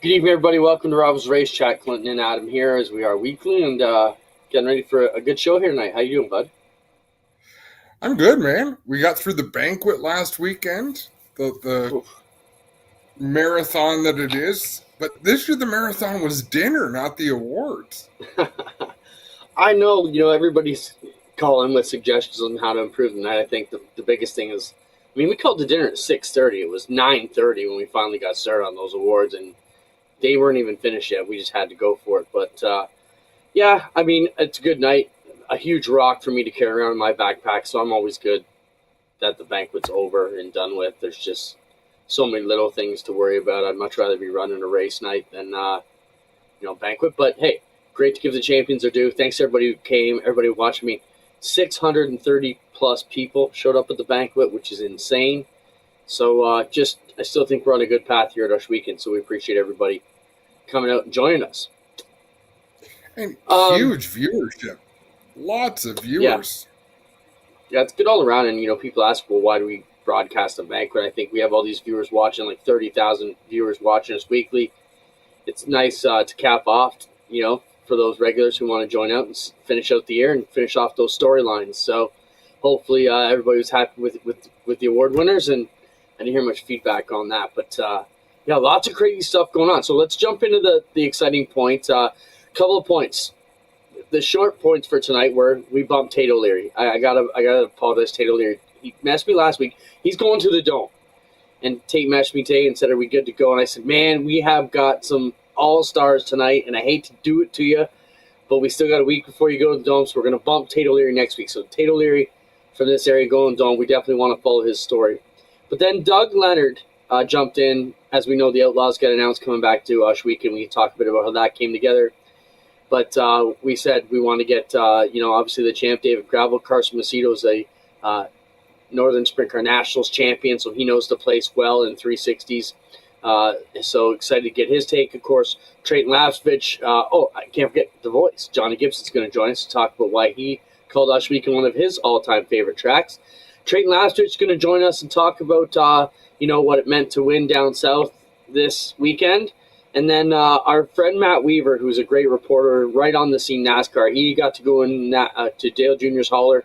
Good evening, everybody. Welcome to Rivalz Race Chat. Clinton and Adam here, as we are weekly, and getting ready for a good show here tonight. How you doing, bud? I'm good, man. We got through the banquet last weekend, the Oof. marathon that it is. But this year the marathon was dinner, not the awards. I know, everybody's calling with suggestions on how to improve the night. I think the biggest thing is, we called the dinner at 6:30. It was 9:30 when we finally got started on those awards, and they weren't even finished yet. We just had to go for it. But yeah, it's a good night. A huge rock for me to carry around in my backpack, so I'm always good that the banquet's over and done with. There's just so many little things to worry about. I'd much rather be running a race night than banquet. But hey, great to give the champions their due. Thanks to everybody who came, everybody who watched me. 630 plus people showed up at the banquet, which is insane. So I still think we're on a good path here at Ush Weekend. So we appreciate everybody coming out and joining us. And huge viewership. Lots of Yeah, viewers. it's good all around. And people ask, well, why do we broadcast a banquet? I think we have all these viewers watching, like 30,000 viewers watching us weekly. It's nice to cap off, for those regulars who want to join out and finish out the year and finish off those storylines. So hopefully everybody was happy with the award winners, and I didn't hear much feedback on that. But yeah, lots of crazy stuff going on. So let's jump into the exciting points. Couple of points. The short points for tonight were we bumped Tate O'Leary. I gotta apologize, Tate O'Leary. He messaged me last week. He's going to the Dome. And Tate messaged me today and said, are we good to go? And I said, man, we have got some all-stars tonight, and I hate to do it to you, but we still got a week before you go to the Dome, so we're going to bump Tate O'Leary next week. So Tate O'Leary from this area going to the Dome, we definitely want to follow his story. But then Doug Leonard jumped in. As we know, the Outlaws got announced coming back to Ush Weekend. We can talk a bit about how that came together. But we said we want to get, obviously the champ, David Gravel. Carson Macedo is a Northern Sprint Car Nationals champion, so he knows the place well in 360s. So excited to get his take. Of course, Treyten Lapcevich. I can't forget the voice. Johnny Gibson's going to join us to talk about why he called Ush Weekend one of his all-time favorite tracks. Treyten Lapcevich is going to join us and talk about, what it meant to win down south this weekend. And then our friend Matt Weaver, who's a great reporter right on the scene NASCAR, he got to go in to Dale Jr.'s hauler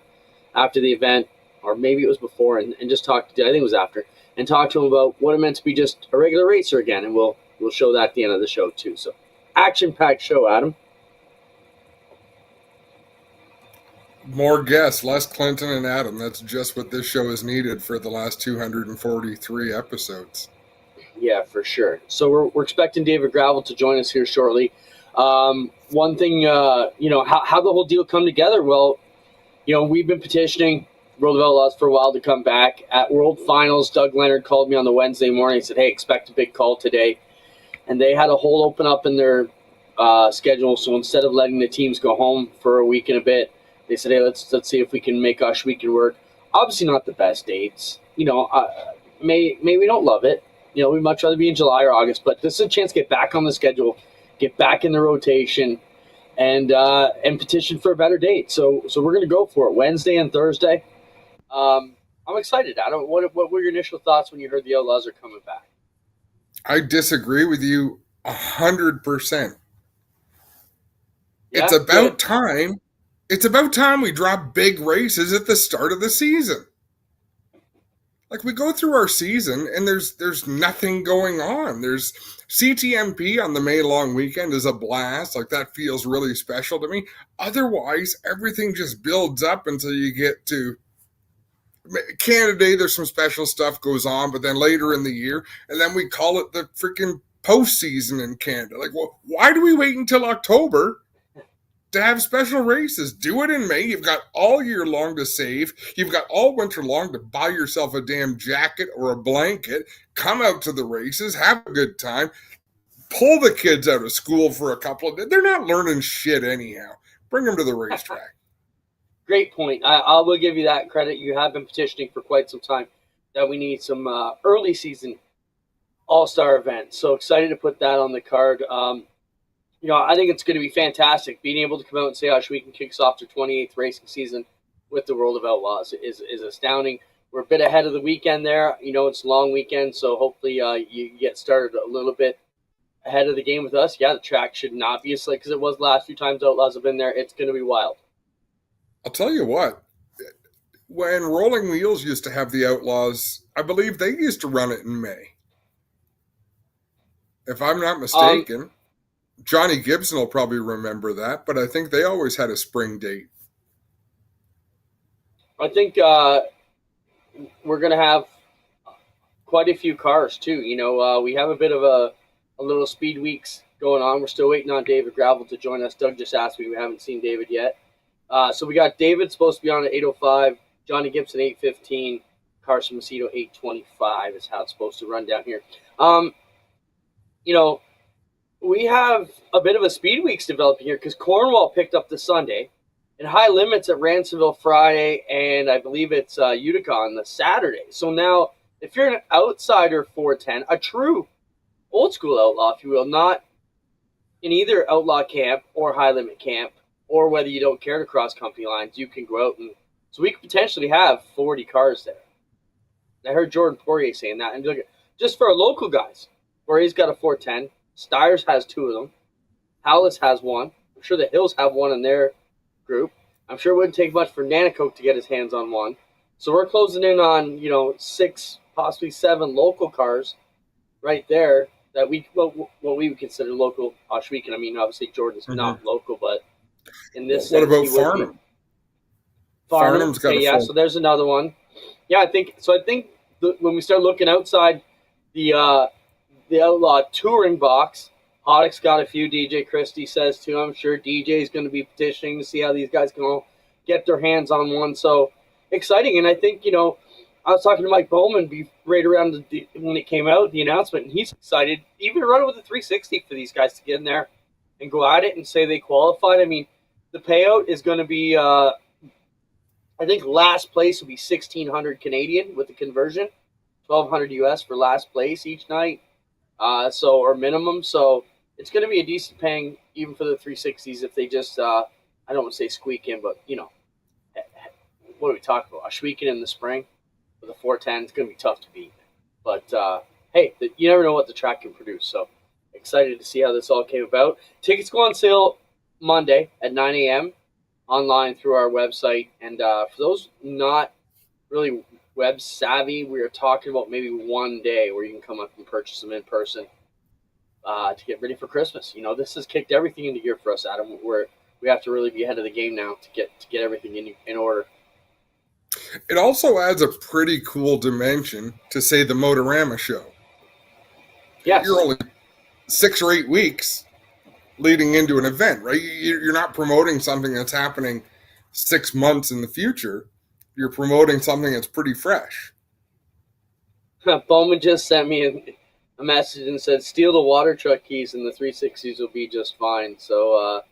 after the event, or maybe it was before, and just talk to, I think it was after, and talk to him about what it meant to be just a regular racer again. And we'll show that at the end of the show too. So action-packed show, Adam. More guests, less Clinton and Adam. That's just what this show has needed for the last 243 episodes. Yeah, for sure. So we're expecting David Gravel to join us here shortly. One thing, how the whole deal come together? Well, we've been petitioning World of Outlaws for a while to come back. At World Finals, Doug Leonard called me on the Wednesday morning and said, hey, expect a big call today. And they had a hole open up in their schedule. So instead of letting the teams go home for a week and a bit, they said, hey, let's see if we can make Ush Weekend work. Obviously not the best dates. May we don't love it. We'd much rather be in July or August, but this is a chance to get back on the schedule, get back in the rotation, and petition for a better date. So we're going to go for it Wednesday and Thursday. I'm excited, Adam. What were your initial thoughts when you heard the Outlaws are coming back? I disagree with you 100%. Yeah, It's about good. time. It's about time we drop big races at the start of the season. Like, we go through our season and there's nothing going on. There's CTMP on the May long weekend is a blast. Like, that feels really special to me. Otherwise, everything just builds up until you get to Canada Day. There's some special stuff goes on, but then later in the year, and then we call it the freaking postseason in Canada. Like, well, why do we wait until October to have special races? Do it in May. You've got all year long to save. You've got all winter long to buy yourself a damn jacket or a blanket. Come out to the races. Have a good time. Pull the kids out of school for a couple of days. They're not learning shit anyhow. Bring them to the racetrack. Great point. I will give you that credit. You have been petitioning for quite some time that we need some early season all-star events. So excited to put that on the card. I think it's going to be fantastic. Being able to come out and say Ush Weekend kicks off their 28th racing season with the World of Outlaws is astounding. We're a bit ahead of the weekend there. It's a long weekend, so hopefully you get started a little bit ahead of the game with us. Yeah, the track should not be as slick as it was the last few times Outlaws have been there. It's going to be wild. I'll tell you what, when Rolling Wheels used to have the Outlaws, I believe they used to run it in May. If I'm not mistaken, Johnny Gibson will probably remember that, but I think they always had a spring date. I think we're going to have quite a few cars, too. We have a bit of a little speed weeks going on. We're still waiting on David Gravel to join us. Doug just asked me. We haven't seen David yet. So we got David supposed to be on at 8:05, Johnny Gibson 8:15, Carson Macedo 8:25 is how it's supposed to run down here. We have a bit of a speed weeks developing here because Cornwall picked up the Sunday and high limits at Ransomville Friday, and I believe it's Utica on the Saturday. So now, if you're an outsider 410, a true old school outlaw, if you will, not in either outlaw camp or high limit camp, or whether you don't care to cross company lines, you can go out and so we could potentially have 40 cars there. I heard Jordan Poirier saying that, and look, just for our local guys, Poirier's got a 410, Steyrs has 2 of them, Howless has one. I'm sure the Hills have one in their group. I'm sure it wouldn't take much for Nanacoke to get his hands on one. So we're closing in on 6, possibly 7 local cars right there that what we would consider local Oshweekon. I mean, obviously Jordan's not local, but in this what sense, about Farnham? Farnham's got a full. So there's another one. Yeah, I think when we start looking outside the Outlaw touring box, Hoddick's got a few. DJ Christie says too. I'm sure DJ's going to be petitioning to see how these guys can all get their hands on one. So exciting, and I think I was talking to Mike Bowman right around when it came out, the announcement, and he's excited even to run it with a 360 for these guys to get in there and go at it and say they qualified. I mean, the payout is going to be, I think last place will be 1,600 Canadian with the conversion, 1,200 US for last place each night, or minimum. So it's going to be a decent paying even for the 360s if they just, I don't want to say squeak in, but what are we talking about? Oshweekon in the spring with a 410, it's going to be tough to beat. But hey, you never know what the track can produce. So excited to see how this all came about. Tickets go on sale Monday at 9 a.m. online through our website. And for those not really web savvy, we are talking about maybe one day where you can come up and purchase them in person to get ready for Christmas. This has kicked everything into gear for us, Adam. We have to really be ahead of the game now to get everything in order. It also adds a pretty cool dimension to, say, the Motorama show. Yes. You're only 6 or 8 weeks leading into an event, right? You're not promoting something that's happening 6 months in the future. You're promoting something that's pretty fresh. Bowman just sent me a message and said, steal the water truck keys and the 360s will be just fine. So,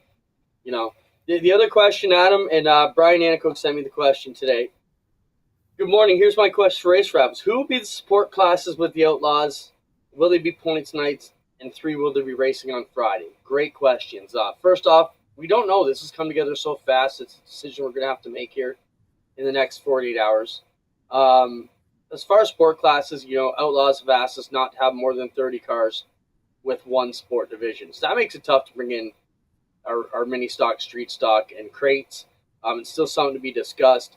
the other question, Adam, and Brian Anacoke sent me the question today. Good morning. Here's my question for Race Raps. Who will be the support classes with the Outlaws? Will they be points nights? And 3, will they be racing on Friday? Great questions. First off, we don't know. This has come together so fast. It's a decision we're going to have to make here in the next 48 hours. As far as sport classes, Outlaws have asked us not to have more than 30 cars with one sport division. So that makes it tough to bring in our mini stock, street stock, and crates. It's still something to be discussed.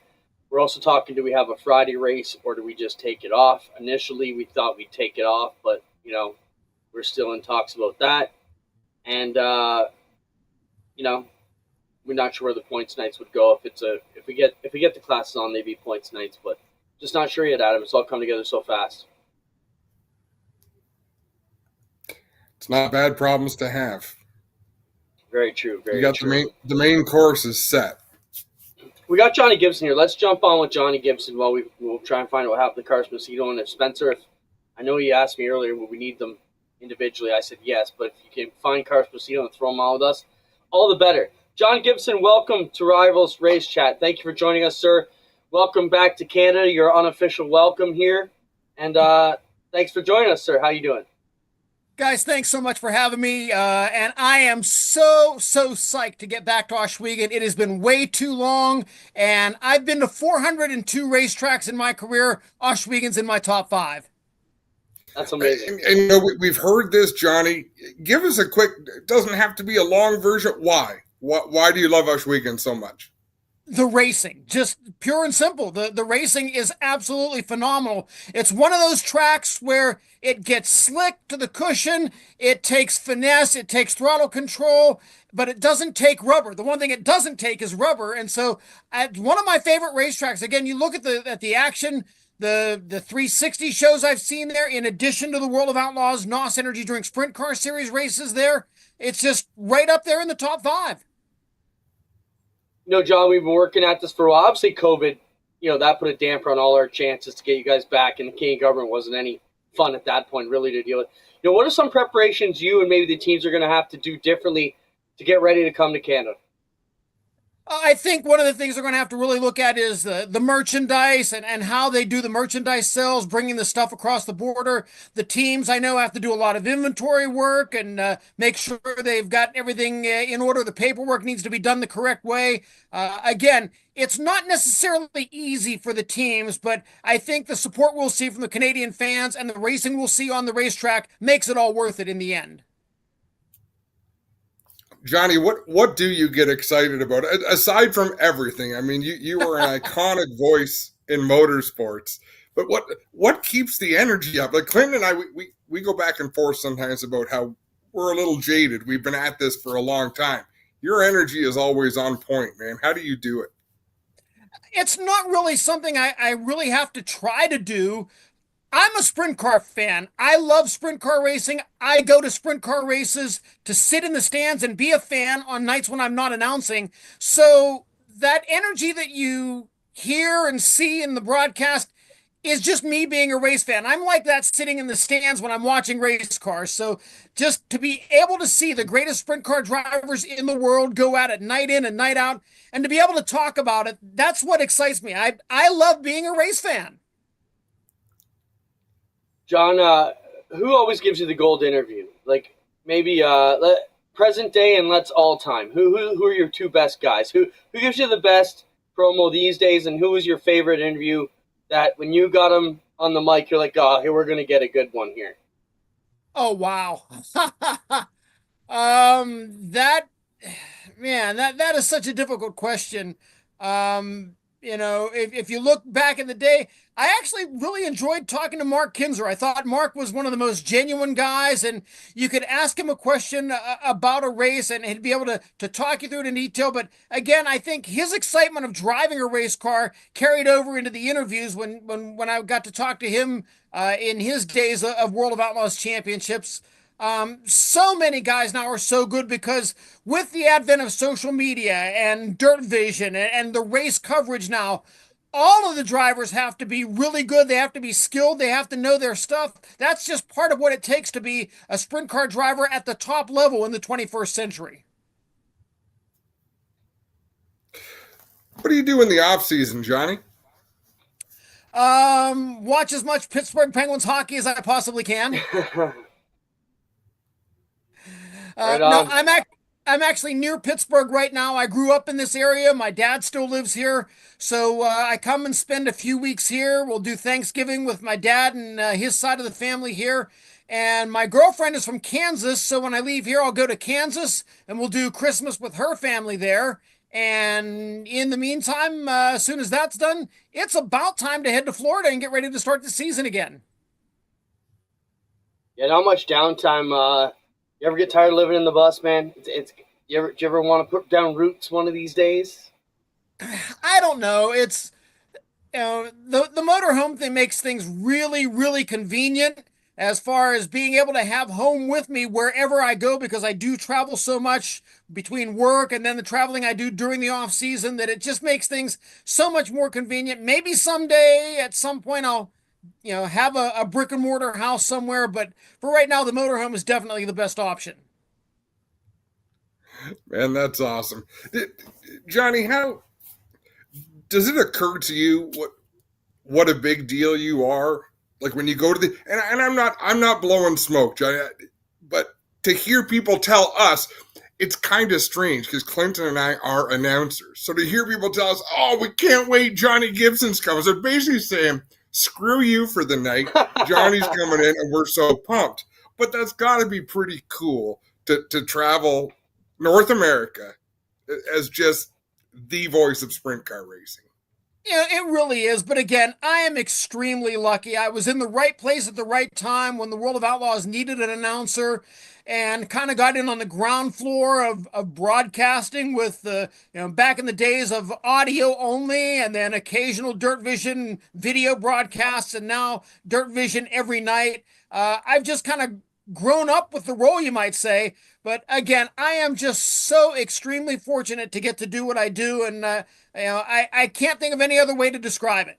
We're also talking, do we have a Friday race or do we just take it off? Initially, we thought we'd take it off, but, we're still in talks about that. And, we're not sure where the points nights would go. If we get the classes on, they'd be points nights, but just not sure yet, Adam. It's all come together so fast. It's not bad problems to have. Very true. Very you got true. The main course is set. We got Johnny Gibson here. Let's jump on with Johnny Gibson while we'll try and find out what happened to Carson Macedo. And if Spencer, I know you asked me earlier, will we need them individually? I said yes, but if you can find Carson Macedo and throw them on with us, all the better. John Gibson, welcome to Rivalz Race Chat. Thank you for joining us, sir. Welcome back to Canada. Your unofficial welcome here. And thanks for joining us, sir. How you doing? Guys, thanks so much for having me, and I am so psyched to get back to Oshweekon. It has been way too long, and I've been to 402 racetracks in my career. Oshweekon's in my top 5. That's amazing. And you know, we've heard this, Johnny. Give us a quick, it doesn't have to be a long version. Why? Why do you love Ohsweken so much? The racing, just pure and simple. The racing is absolutely phenomenal. It's one of those tracks where it gets slick to the cushion, it takes finesse, it takes throttle control, but it doesn't take rubber. The one thing it doesn't take is rubber. And so at one of my favorite racetracks, again, you look at the action, the 360 shows I've seen there, in addition to the World of Outlaws, NOS Energy Drink Sprint Car Series races there. It's just right up there in the top 5. You know, John, we've been working at this for a while. Obviously, COVID, you know, that put a damper on all our chances to get you guys back, and the Canadian government wasn't any fun at that point, really, to deal with. You know, what are some preparations you and maybe the teams are going to have to do differently to get ready to come to Canada? I think one of the things they're going to have to really look at is the merchandise and how they do the merchandise sales, bringing the stuff across the border. The teams, I know, have to do a lot of inventory work and make sure they've got everything in order. The paperwork needs to be done the correct way. Again, it's not necessarily easy for the teams, but I think the support we'll see from the Canadian fans and the racing we'll see on the racetrack makes it all worth it in the end. Johnny, what do you get excited about aside from everything? I mean, you are an iconic voice in motorsports, but what keeps the energy up? Like Clinton and I, we go back and forth sometimes about how we're a little jaded. We've been at this for a long time. Your energy is always on point, man. How do you do it? It's not really something I really have to try to do. I'm a sprint car fan. I love sprint car racing. I go to sprint car races to sit in the stands and be a fan on nights when I'm not announcing. So that energy that you hear and see in the broadcast is just me being a race fan. I'm like that sitting in the stands when I'm watching race cars. So just to be able to see the greatest sprint car drivers in the world go at it night in and night out, and to be able to talk about it, that's what excites me. I love being a race fan. John, who always gives you the gold interview? Like maybe present day and let's all time. Who are your two best guys? Who gives you the best promo these days? And who was your favorite interview that when you got him on the mic, you're like, oh, here we're gonna get a good one here? Oh wow, that is such a difficult question. You know, if you look back in the day, I actually really enjoyed talking to Mark Kinzer. I thought Mark was one of the most genuine guys, and you could ask him a question about a race, and he'd be able to talk you through it in detail. But again, I think his excitement of driving a race car carried over into the interviews when I got to talk to him in his days of World of Outlaws championships. So many guys now are so good because with the advent of social media and Dirt Vision and the race coverage now, all of the drivers have to be really good. They have to be skilled. They have to know their stuff. That's just part of what it takes to be a sprint car driver at the top level in the 21st century. What do you do in the off season, Johnny? Watch as much Pittsburgh Penguins hockey as I possibly can. Right no, on. I'm actually near Pittsburgh right now. I grew up in this area. My dad still lives here. So I come and spend a few weeks here. We'll do Thanksgiving with my dad and his side of the family here. And my girlfriend is from Kansas. So when I leave here, I'll go to Kansas and we'll do Christmas with her family there. And in the meantime, as soon as that's done, it's about time to head to Florida and get ready to start the season again. Yeah, not much downtime. You ever get tired of living in the bus, man? Do you ever want to put down roots one of these days? I don't know. It's the motorhome thing makes things really, really convenient as far as being able to have home with me wherever I go, because I do travel so much between work and then the traveling I do during the off season that it just makes things so much more convenient. Maybe someday at some point I'll have a brick and mortar house somewhere, but for right now, the motorhome is definitely the best option. Man, that's awesome. Johnny, how does it occur to you what a big deal you are? Like when you go to and I'm not blowing smoke, Johnny, but to hear people tell us, it's kind of strange because Clinton and I are announcers. So to hear people tell us, oh, we can't wait, Johnny Gibson's coming. So basically saying, screw you for the night. Johnny's coming in, and we're so pumped. But that's got to be pretty cool to travel North America as just the voice of sprint car racing. Yeah, it really is. But again, I am extremely lucky. I was in the right place at the right time when the World of Outlaws needed an announcer and kind of got in on the ground floor of broadcasting with the, back in the days of audio only and then occasional Dirt Vision video broadcasts and now Dirt Vision every night. I've just kind of grown up with the role, you might say. But again, I am just so extremely fortunate to get to do what I do. And, I can't think of any other way to describe it.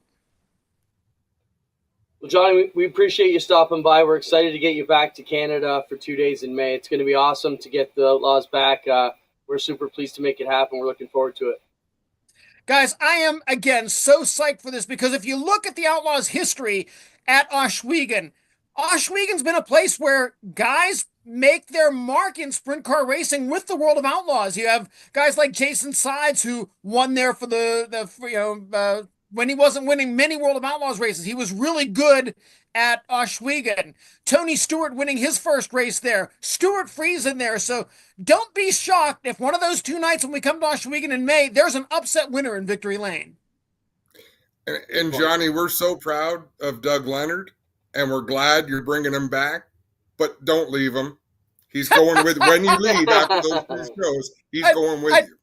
Well, Johnny, we appreciate you stopping by. We're excited to get you back to Canada for 2 days in May. It's going to be awesome to get the Outlaws back. We're super pleased to make it happen. We're looking forward to it. Guys, I am, again, so psyched for this because if you look at the Outlaws' history at Ohsweken, Ohsweken's been a place where guys make their mark in sprint car racing with the World of Outlaws. You have guys like Jason Sides who won there for when he wasn't winning many World of Outlaws races. He was really good at Ohsweken. Tony Stewart winning his first race there. Stuart Friesen there. So don't be shocked if one of those 2 nights when we come to Ohsweken in May, there's an upset winner in Victory Lane. And Johnny, we're so proud of Doug Leonard, and we're glad you're bringing him back, but don't leave him. He's going with, when you leave after those 2 shows, he's going with you.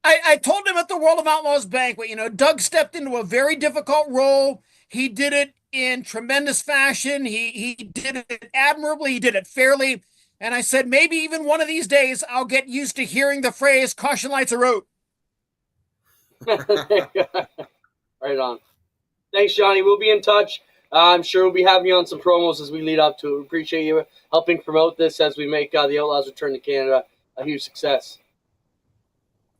I told him at the World of Outlaws banquet, Doug stepped into a very difficult role. He did it in tremendous fashion. He did it admirably. He did it fairly. And I said, maybe even one of these days I'll get used to hearing the phrase, caution lights are out. Right on. Thanks, Johnny. We'll be in touch. I'm sure we'll be having you on some promos as we lead up to it. We appreciate you helping promote this as we make the Outlaws return to Canada a huge success.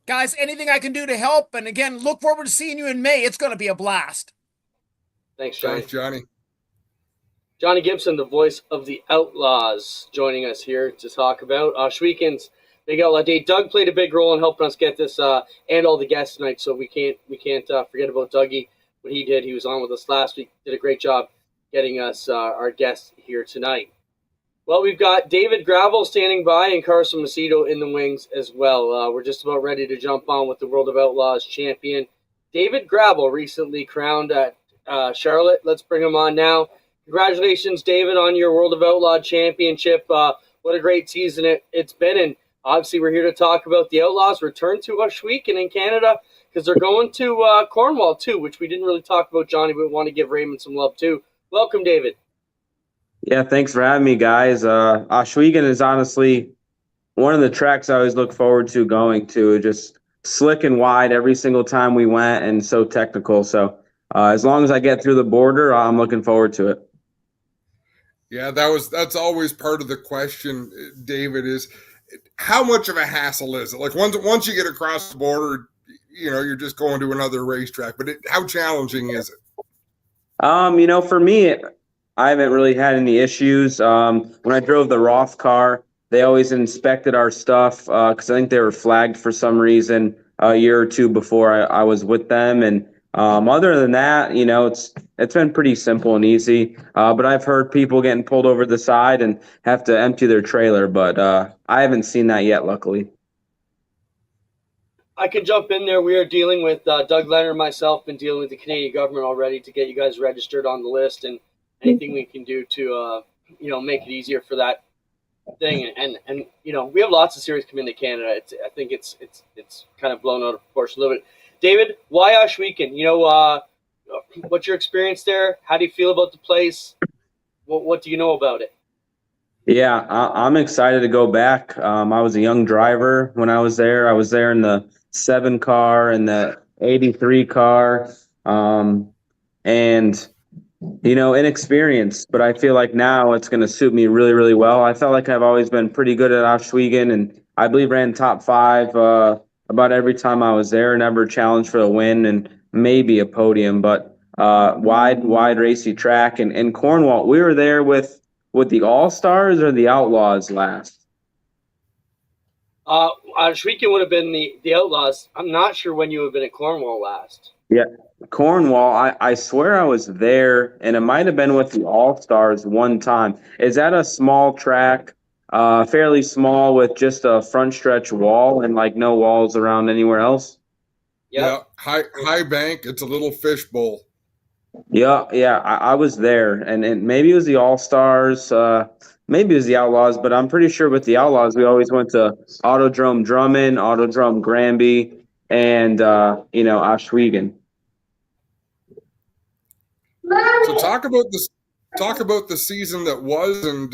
Guys, anything I can do to help. And again, look forward to seeing you in May. It's going to be a blast. Thanks, Johnny. Thanks, Johnny. Johnny Gibson, the voice of the Outlaws, joining us here to talk about Ohsweken's big Outlaw Day. Doug played a big role in helping us get this and all the guests tonight, so we can't forget about Dougie. What he did, he was on with us last week, did a great job getting us our guests here tonight. Well, we've got David Gravel standing by and Carson Macedo in the wings as well. We're just about ready to jump on with the World of Outlaws champion. David Gravel recently crowned at Charlotte. Let's bring him on now. Congratulations, David, on your World of Outlaw championship. What a great season it's been. And obviously we're here to talk about the Outlaws' return to Ohsweken in Canada, because they're going to Cornwall too, which we didn't really talk about, Johnny, but we want to give Raymond some love too. Welcome, David. Yeah, thanks for having me, guys. Ohsweken is honestly one of the tracks I always look forward to going to. Just slick and wide every single time we went, and so technical. So as long as I get through the border, I'm looking forward to it. Yeah, that's always part of the question, David, is how much of a hassle is it? Like once you get across the border, you're just going to another racetrack. But how challenging is it? For me, I haven't really had any issues. When I drove the Roth car, they always inspected our stuff because I think they were flagged for some reason a year or 2 before I was with them. And other than that, it's been pretty simple and easy. But I've heard people getting pulled over the side and have to empty their trailer. But I haven't seen that yet, luckily. I can jump in there. We are dealing with Doug Leonard and myself, been dealing with the Canadian government already to get you guys registered on the list, and anything we can do to make it easier for that thing. And we have lots of series come into Canada. I think it's kind of blown out of proportion a little bit. David, why Ohsweken? What's your experience there? How do you feel about the place? What do you know about it? Yeah, I'm excited to go back. I was a young driver when I was there. I was there in the 7 car and the 83 car, and inexperienced, but I feel like now it's going to suit me really, really well. I felt like I've always been pretty good at Ohsweken, and I believe ran top 5 about every time I was there. Never challenged for a win and maybe a podium, but wide racy track. And in Cornwall, we were there with the All-Stars or the Outlaws last. Ohsweken would have been the Outlaws. I'm not sure when you would have been at Cornwall last. Yeah, Cornwall, I swear I was there, and it might have been with the All-Stars one time. Is that a small track, fairly small with just a front stretch wall and like no walls around anywhere else? Yep. Yeah, high bank. It's a little fishbowl. Yeah, I was there, and maybe it was the All-Stars, maybe it was the Outlaws, but I'm pretty sure with the Outlaws, we always went to Autodrome Drummond, Autodrome Granby, and Oswego. So talk about the season that was, and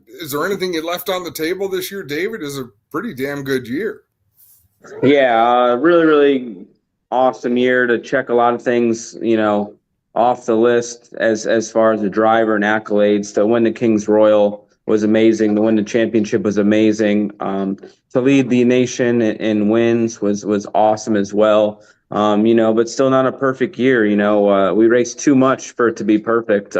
is there anything you left on the table this year, David? Is a pretty damn good year. Yeah, really, really awesome year to check a lot of things, off the list as far as the driver and accolades. To win the King's Royal was amazing. To win the championship was amazing. To lead the nation in wins was awesome as well. But still not a perfect year. We raced too much for it to be perfect.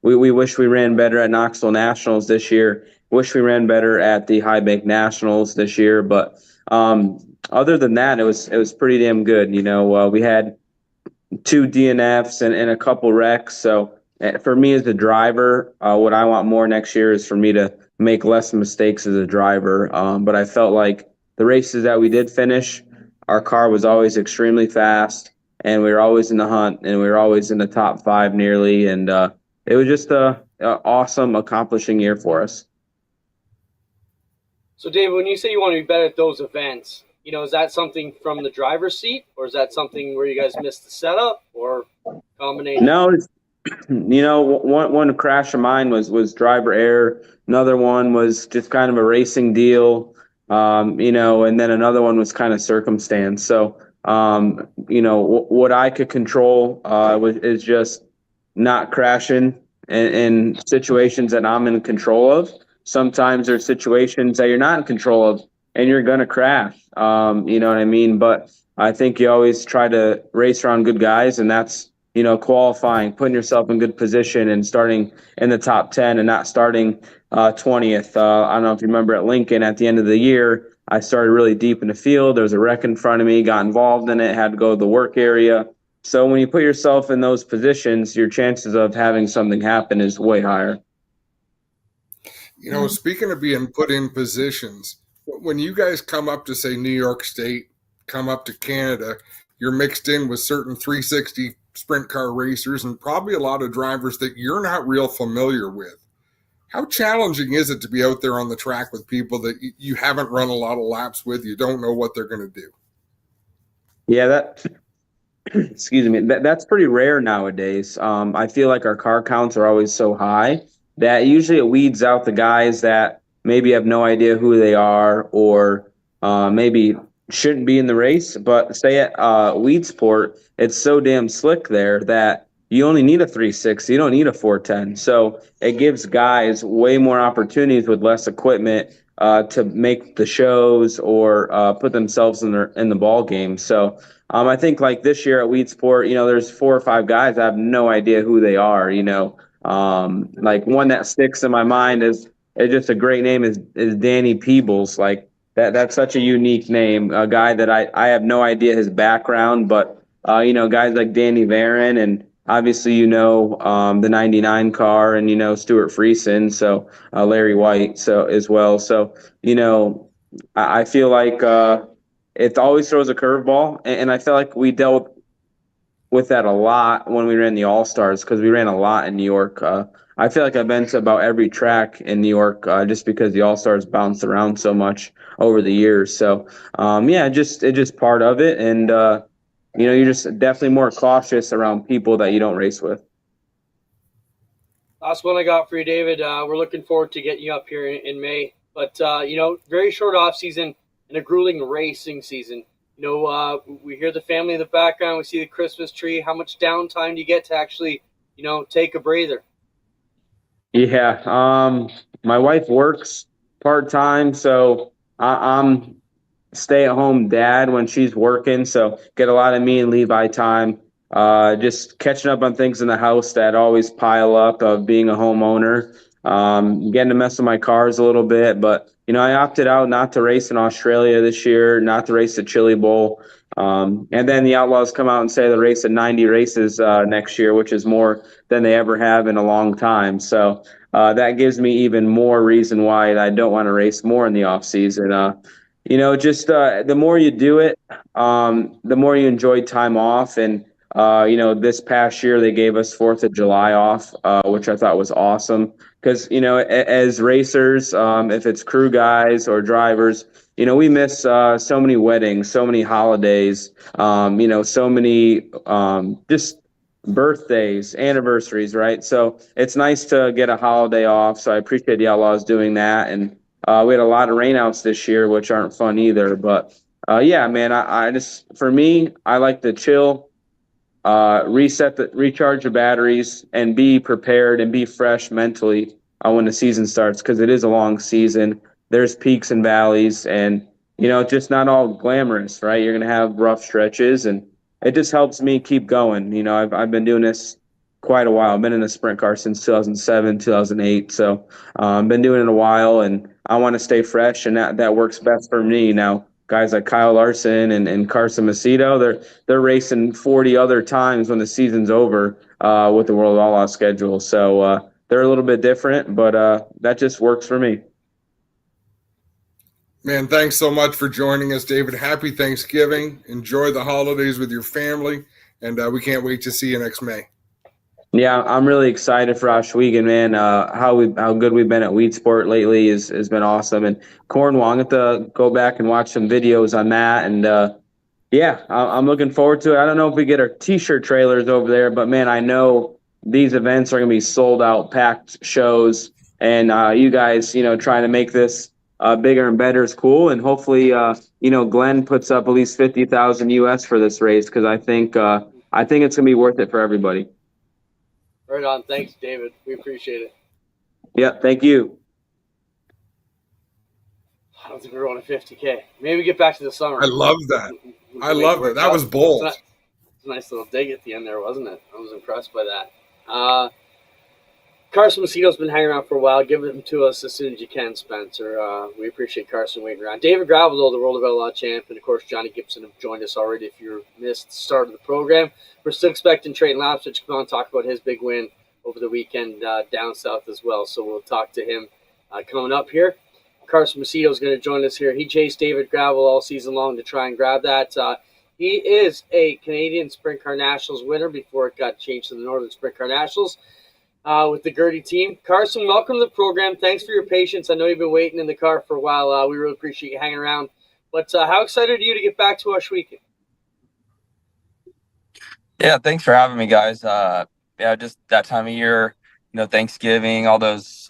We wish we ran better at Knoxville Nationals this year. Wish we ran better at the High Bank Nationals this year, but other than that, it was pretty damn good. We had 2 DNFs and a couple wrecks. So for me as a driver, what I want more next year is for me to make less mistakes as a driver. But I felt like the races that we did finish, our car was always extremely fast, and we were always in the hunt, and we were always in the top 5 nearly. And it was just a awesome, accomplishing year for us. So, David, when you say you want to be better at those events, is that something from the driver's seat, or is that something where you guys missed the setup, or combination? No, one crash of mine was driver error. Another one was just kind of a racing deal, and then another one was kind of circumstance. So, what I could control is just not crashing in situations that I'm in control of. Sometimes there's situations that you're not in control of, and you're going to crash. You know what I mean? But I think you always try to race around good guys, and that's, qualifying, putting yourself in good position and starting in the top 10 and not starting 20th. I don't know if you remember at Lincoln at the end of the year, I started really deep in the field. There was a wreck in front of me, got involved in it, had to go to the work area. So when you put yourself in those positions, your chances of having something happen is way higher. Speaking of being put in positions, when you guys come up to, say, New York State, come up to Canada, you're mixed in with certain 360 sprint car racers and probably a lot of drivers that you're not real familiar with. How challenging is it to be out there on the track with people that you haven't run a lot of laps with? You don't know what they're going to do. Yeah, excuse me, that's pretty rare nowadays. I feel like our car counts are always so high that usually it weeds out the guys that maybe have no idea who they are, or maybe shouldn't be in the race. But say at Weedsport, it's so damn slick there that you only need a 360. You don't need a 410. So it gives guys way more opportunities with less equipment to make the shows or put themselves in the ball game. So I think like this year at Weedsport, there's 4 or 5 guys I have no idea who they are. Like one that sticks in my mind is just a great name is Danny Peebles. Like that's such a unique name, a guy that I have no idea his background, but guys like Danny Varon and obviously the 99 car and Stuart Friesen, so Larry White so as well. So I feel like it always throws a curveball, and I feel like we dealt with that a lot when we ran the All-Stars, because we ran a lot in New York. I feel like I've been to about every track in New York just because the All-Stars bounced around so much over the years. So, it's just part of it. And, you're just definitely more cautious around people that you don't race with. Last one I got for you, David. We're looking forward to getting you up here in May. But, very short off season and a grueling racing season. We hear the family in the background. We see the Christmas tree. How much downtime do you get to actually, take a breather? Yeah. My wife works part-time, so I'm stay-at-home dad when she's working. So get a lot of me and Levi time. Just catching up on things in the house that always pile up of being a homeowner. Getting to mess with my cars a little bit, but I opted out not to race in Australia this year, not to race the Chili Bowl, And then the Outlaws come out and say they're racing 90 races next year, which is more than they ever have in a long time. So that gives me even more reason why I don't want to race more in the off season. Just the more you do it, the more you enjoy time off. And this past year they gave us 4th of July off, which I thought was awesome. Because as racers, if it's crew guys or drivers, we miss so many weddings, so many holidays, so many just birthdays, anniversaries, right? So it's nice to get a holiday off. So I appreciate the Outlaws doing that. And we had a lot of rainouts this year, which aren't fun either. But yeah, man, I just, for me, I like to chill, recharge the batteries, and be prepared and be fresh mentally when the season starts, because it is a long season. There's peaks and valleys, and just not all glamorous, right? You're gonna have rough stretches, and it just helps me keep going. I've been doing this quite a while. I've been in a sprint car since 2007, 2008, so been doing it a while, and I want to stay fresh, and that works best for me now. Guys like Kyle Larson and Carson Macedo, they're racing 40 other times when the season's over with the World Outlaw schedule. So they're a little bit different, but that just works for me. Man, thanks so much for joining us, David. Happy Thanksgiving. Enjoy the holidays with your family, and we can't wait to see you next May. Yeah, I'm really excited for Oswego, man. How good we've been at Weed Sport lately has been awesome. And Cornwall, I'm going to go back and watch some videos on that. And yeah, I'm looking forward to it. I don't know if we get our T-shirt trailers over there, but man, I know these events are going to be sold out, packed shows, and you guys, trying to make this bigger and better is cool. And hopefully, Glenn puts up at least 50,000 US for this race, because I think it's going to be worth it for everybody. Right on. Thanks, David. We appreciate it. Yeah, thank you. I don't think we're going to 50K. Maybe get back to the summer. I love that. I love it. That was bold. It's a nice little dig at the end there, wasn't it? I was impressed by that. Carson Macedo's been hanging around for a while. Give them to us as soon as you can, Spencer. We appreciate Carson waiting around. David Gravel, the World of Outlaw champ, and of course Johnny Gibson have joined us already. If you missed the start of the program, we're still expecting Treyten Lapcevich to come on and talk about his big win over the weekend down south as well. So we'll talk to him coming up here. Carson Macedo is going to join us here. He chased David Gravel all season long to try and grab that. He is a Canadian Sprint Car Nationals winner before it got changed to the Northern Sprint Car Nationals. With the Gertie team. Carson, welcome to the program. Thanks for your patience. I know you've been waiting in the car for a while. We really appreciate you hanging around. But how excited are you to get back to Oswego? Yeah, thanks for having me, guys. Just that time of year, Thanksgiving, all those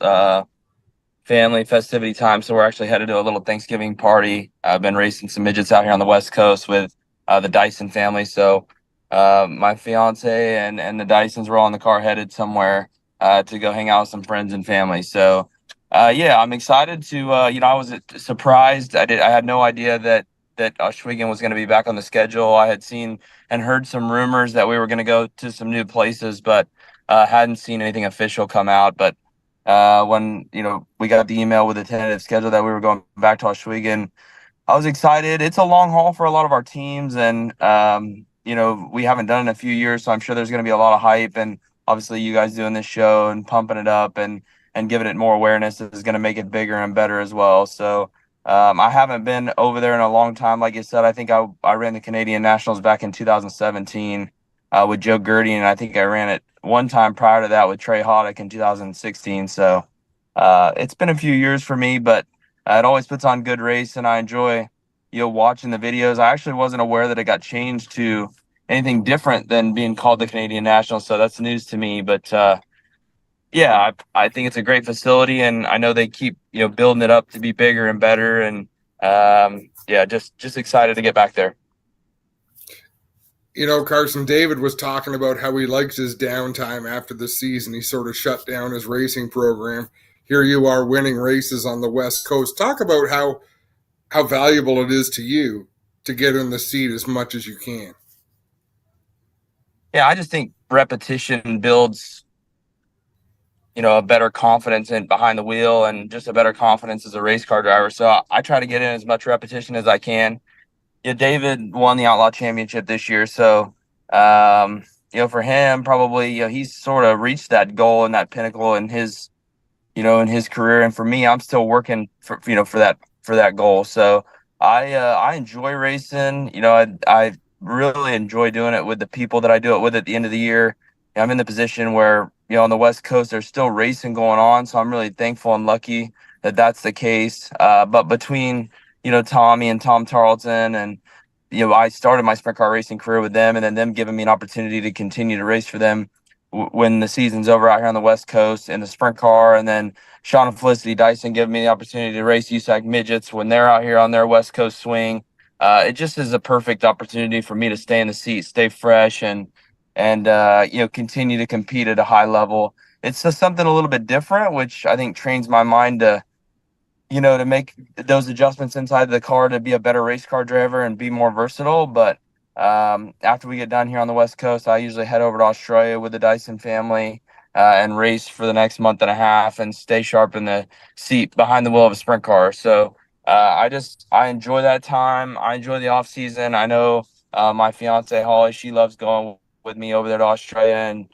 family festivity times. So we're actually headed to a little Thanksgiving party. I've been racing some midgets out here on the West Coast with the Dyson family. So my fiance and the Dysons were all in the car headed somewhere to go hang out with some friends and family. So, I'm excited to, I was surprised. I had no idea that Oswego was going to be back on the schedule. I had seen and heard some rumors that we were going to go to some new places, but hadn't seen anything official come out. But when, we got the email with the tentative schedule that we were going back to Oswego, I was excited. It's a long haul for a lot of our teams, and, we haven't done it in a few years, so I'm sure there's going to be a lot of hype. And obviously you guys doing this show and pumping it up and giving it more awareness is going to make it bigger and better as well. So I haven't been over there in a long time. Like you said, I think I ran the Canadian Nationals back in 2017 with Joe Gertie, and I think I ran it one time prior to that with Trey Hoddick in 2016. So it's been a few years for me, but it always puts on good race, and I enjoy watching the videos. I actually wasn't aware that it got changed to anything different than being called the Canadian National, so that's news to me. But I think it's a great facility, and I know they keep building it up to be bigger and better. And just excited to get back there. Carson, David was talking about how he likes his downtime after the season. He sort of shut down his racing program. Here you are winning races on the West Coast. Talk about how valuable it is to you to get in the seat as much as you can. Yeah, I just think repetition builds, a better confidence in behind the wheel, and just a better confidence as a race car driver. So I try to get in as much repetition as I can. David won the Outlaw Championship this year, so for him, probably he's sort of reached that goal and that pinnacle in his in his career, and for me, I'm still working for that goal. So I enjoy racing. I really enjoy doing it with the people that I do it with at the end of the year. I'm in the position where on the West Coast there's still racing going on, so I'm really thankful and lucky that that's the case. But between Tommy and Tom Tarleton and I started my sprint car racing career with them, and then them giving me an opportunity to continue to race for them when the season's over out here on the West Coast in the sprint car, and then Sean and Felicity Dyson giving me the opportunity to race USAC midgets when they're out here on their West Coast swing. It just is a perfect opportunity for me to stay in the seat, stay fresh, and continue to compete at a high level. It's just something a little bit different, which I think trains my mind to to make those adjustments inside the car to be a better race car driver and be more versatile. But after we get done here on the West Coast, I usually head over to Australia with the Dyson family and race for the next month and a half and stay sharp in the seat behind the wheel of a sprint car. So I enjoy that time. I enjoy the off season. I know my fiance Holly, she loves going with me over there to Australia and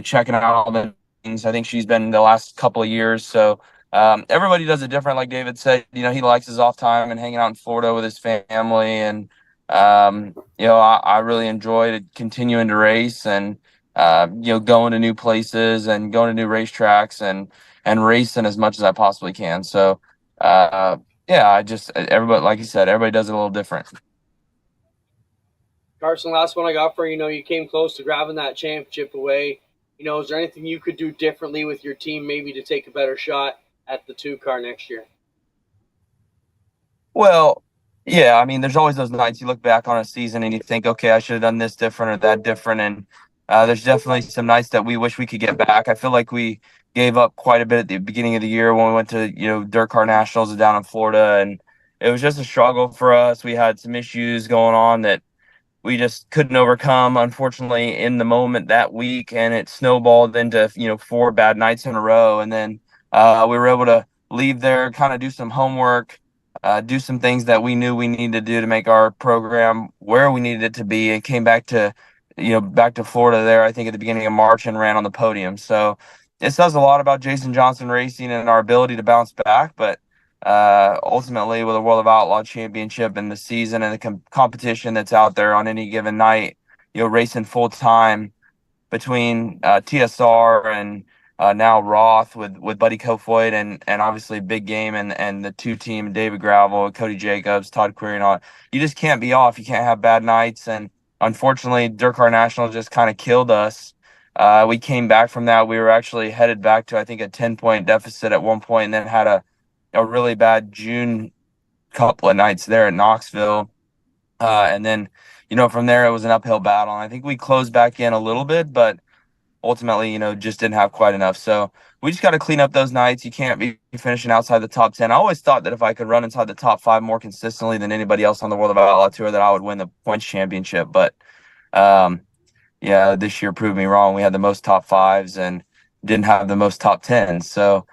checking out all the things. I think she's been the last couple of years. So everybody does it different. Like David said, he likes his off time and hanging out in Florida with his family. And, I really enjoyed continuing to race and, going to new places and going to new racetracks and racing as much as I possibly can. So, everybody, like you said, everybody does it a little different. Carson, last one I got for you. You came close to grabbing that championship away. Is there anything you could do differently with your team, maybe to take a better shot at the 2 car next year? Well, yeah, I mean, there's always those nights you look back on a season and you think, okay, I should have done this different or that different. And there's definitely some nights that we wish we could get back. I feel like we gave up quite a bit at the beginning of the year when we went to, Dirt Car Nationals down in Florida. And it was just a struggle for us. We had some issues going on that we just couldn't overcome, unfortunately, in the moment that week. And it snowballed into, 4 bad nights in a row. And then we were able to leave there, kind of do some homework, do some things that we knew we needed to do to make our program where we needed it to be, and came back to Florida there, I think at the beginning of March, and ran on the podium. So it says a lot about Jason Johnson Racing and our ability to bounce back. But ultimately, with a World of Outlaw Championship and the season and the competition that's out there on any given night, racing full time between TSR and now Roth with Buddy Kofoid and obviously Big Game and the 2 team, David Gravel, Cody Jacobs, Todd Query, and all. You just can't be off. You can't have bad nights. And unfortunately, Dirt Car National just kind of killed us. We came back from that. We were actually headed back to, I think, a 10-point deficit at one point, and then had a really bad June couple of nights there at Knoxville. And then, from there, it was an uphill battle. And I think we closed back in a little bit, but ultimately, just didn't have quite enough. So we just got to clean up those nights. You can't be finishing outside the top 10. I always thought that if I could run inside the top 5 more consistently than anybody else on the World of Outlaw Tour, that I would win the points championship. But, this year proved me wrong. We had the most top 5s and didn't have the most top 10s. So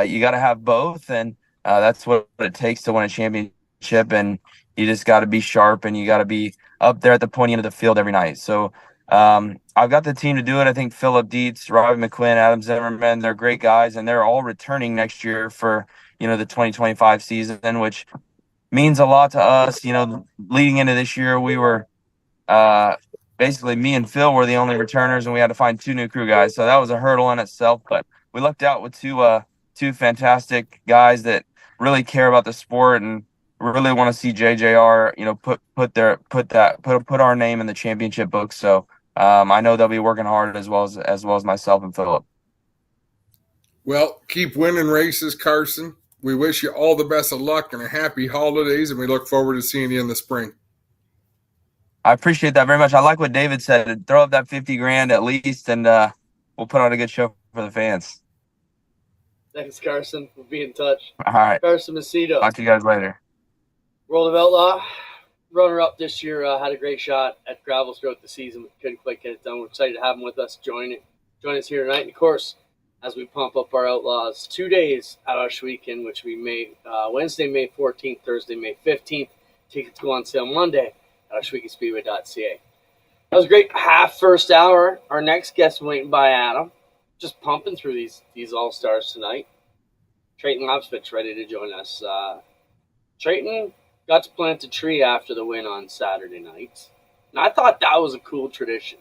you got to have both. And that's what it takes to win a championship. And you just got to be sharp, and you got to be up there at the pointy end of the field every night. So I've got the team to do it. I think Philip Dietz, Robbie McQuinn, Adam Zimmerman, they're great guys, and they're all returning next year for, the 2025 season, which means a lot to us. Leading into this year, we were basically me and Phil were the only returners, and we had to find 2 new crew guys. So that was a hurdle in itself, but we lucked out with two fantastic guys that really care about the sport and really want to see JJR, put our name in the championship book. So I know they'll be working hard as well as myself and Philip. Well, keep winning races, Carson. We wish you all the best of luck and a happy holidays, and we look forward to seeing you in the spring. I appreciate that very much. I like what David said. Throw up that $50,000 at least, and we'll put on a good show for the fans. Thanks, Carson. We'll be in touch. All right. Carson Macedo. Talk to you guys later. World of Outlaw runner-up this year, had a great shot at Gravel throughout the season, but couldn't quite get it done. We're excited to have him with us. Join us here tonight. And, of course, as we pump up our Outlaws, 2 days at Ush Weekend, which we made Wednesday, May 14th, Thursday, May 15th. Tickets go on sale Monday, Speedway.ca. That was a great half first hour. Our next guest waiting by Adam. Just pumping through these all stars tonight. Treyten Lapcevich ready to join us. Treyten got to plant a tree after the win on Saturday night, and I thought that was a cool tradition.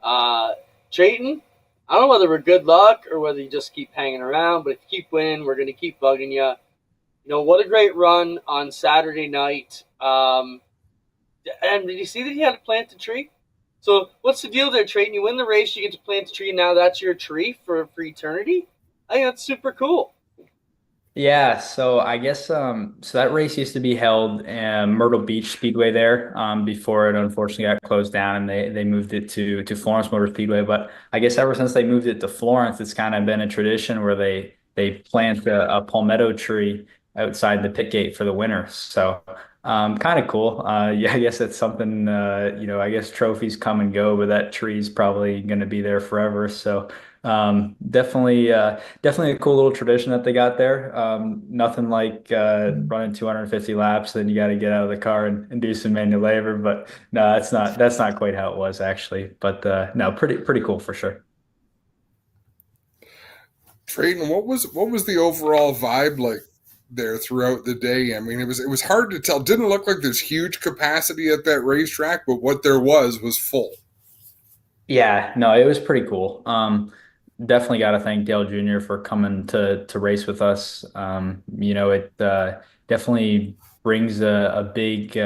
Treyten, I don't know whether we're good luck or whether you just keep hanging around, but if you keep winning, we're going to keep bugging you. You know, what a great run on Saturday night. And did you see that he had to plant a tree? So what's the deal there, Treyten? You win the race, you get to plant a tree, and now that's your tree for eternity? I think that's super cool. Yeah, so I guess so that race used to be held in Myrtle Beach Speedway there before it unfortunately got closed down and they moved it to Florence Motor Speedway. But I guess ever since they moved it to Florence, it's kind of been a tradition where they plant a palmetto tree outside the pit gate for the winter. So kind of cool. Yeah, I guess it's something I guess trophies come and go, but that tree's probably going to be there forever. So definitely a cool little tradition that they got there. Nothing like running 250 laps, then you got to get out of the car and do some manual labor. But no, that's not quite how it was actually. But no, pretty cool for sure. Treyten, what was the overall vibe like there throughout the day? I mean, it was hard to tell. It didn't look like there's huge capacity at that racetrack, but what there was full. Yeah, no, it was pretty cool. Definitely got to thank Dale Jr. for coming to race with us. It definitely brings a big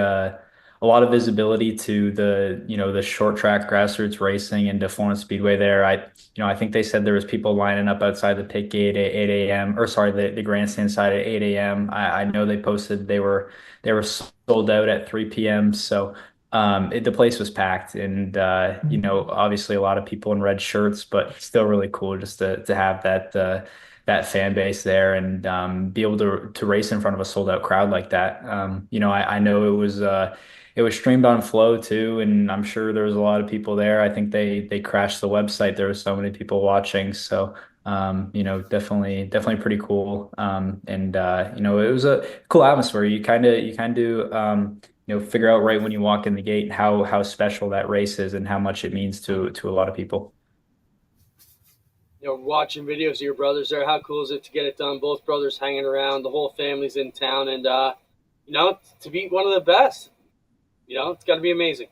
a lot of visibility to the short track grassroots racing into Florence Speedway there. I think they said there was people lining up outside the pit gate at 8 a.m. or sorry, the grandstand side at 8 a.m. I know they posted they were sold out at 3 p.m. So the place was packed, and obviously a lot of people in red shirts, but still really cool just to have that fan base there and be able to race in front of a sold out crowd like that. I know it was streamed on Flow too, and I'm sure there was a lot of people there. I think they crashed the website. There were so many people watching, so definitely pretty cool. It was a cool atmosphere. You kind of do. Figure out right when you walk in the gate how special that race is and how much it means to a lot of people. Watching videos of your brothers there, how cool is it to get it done? Both brothers hanging around, the whole family's in town, and to be one of the best, it's got to be amazing.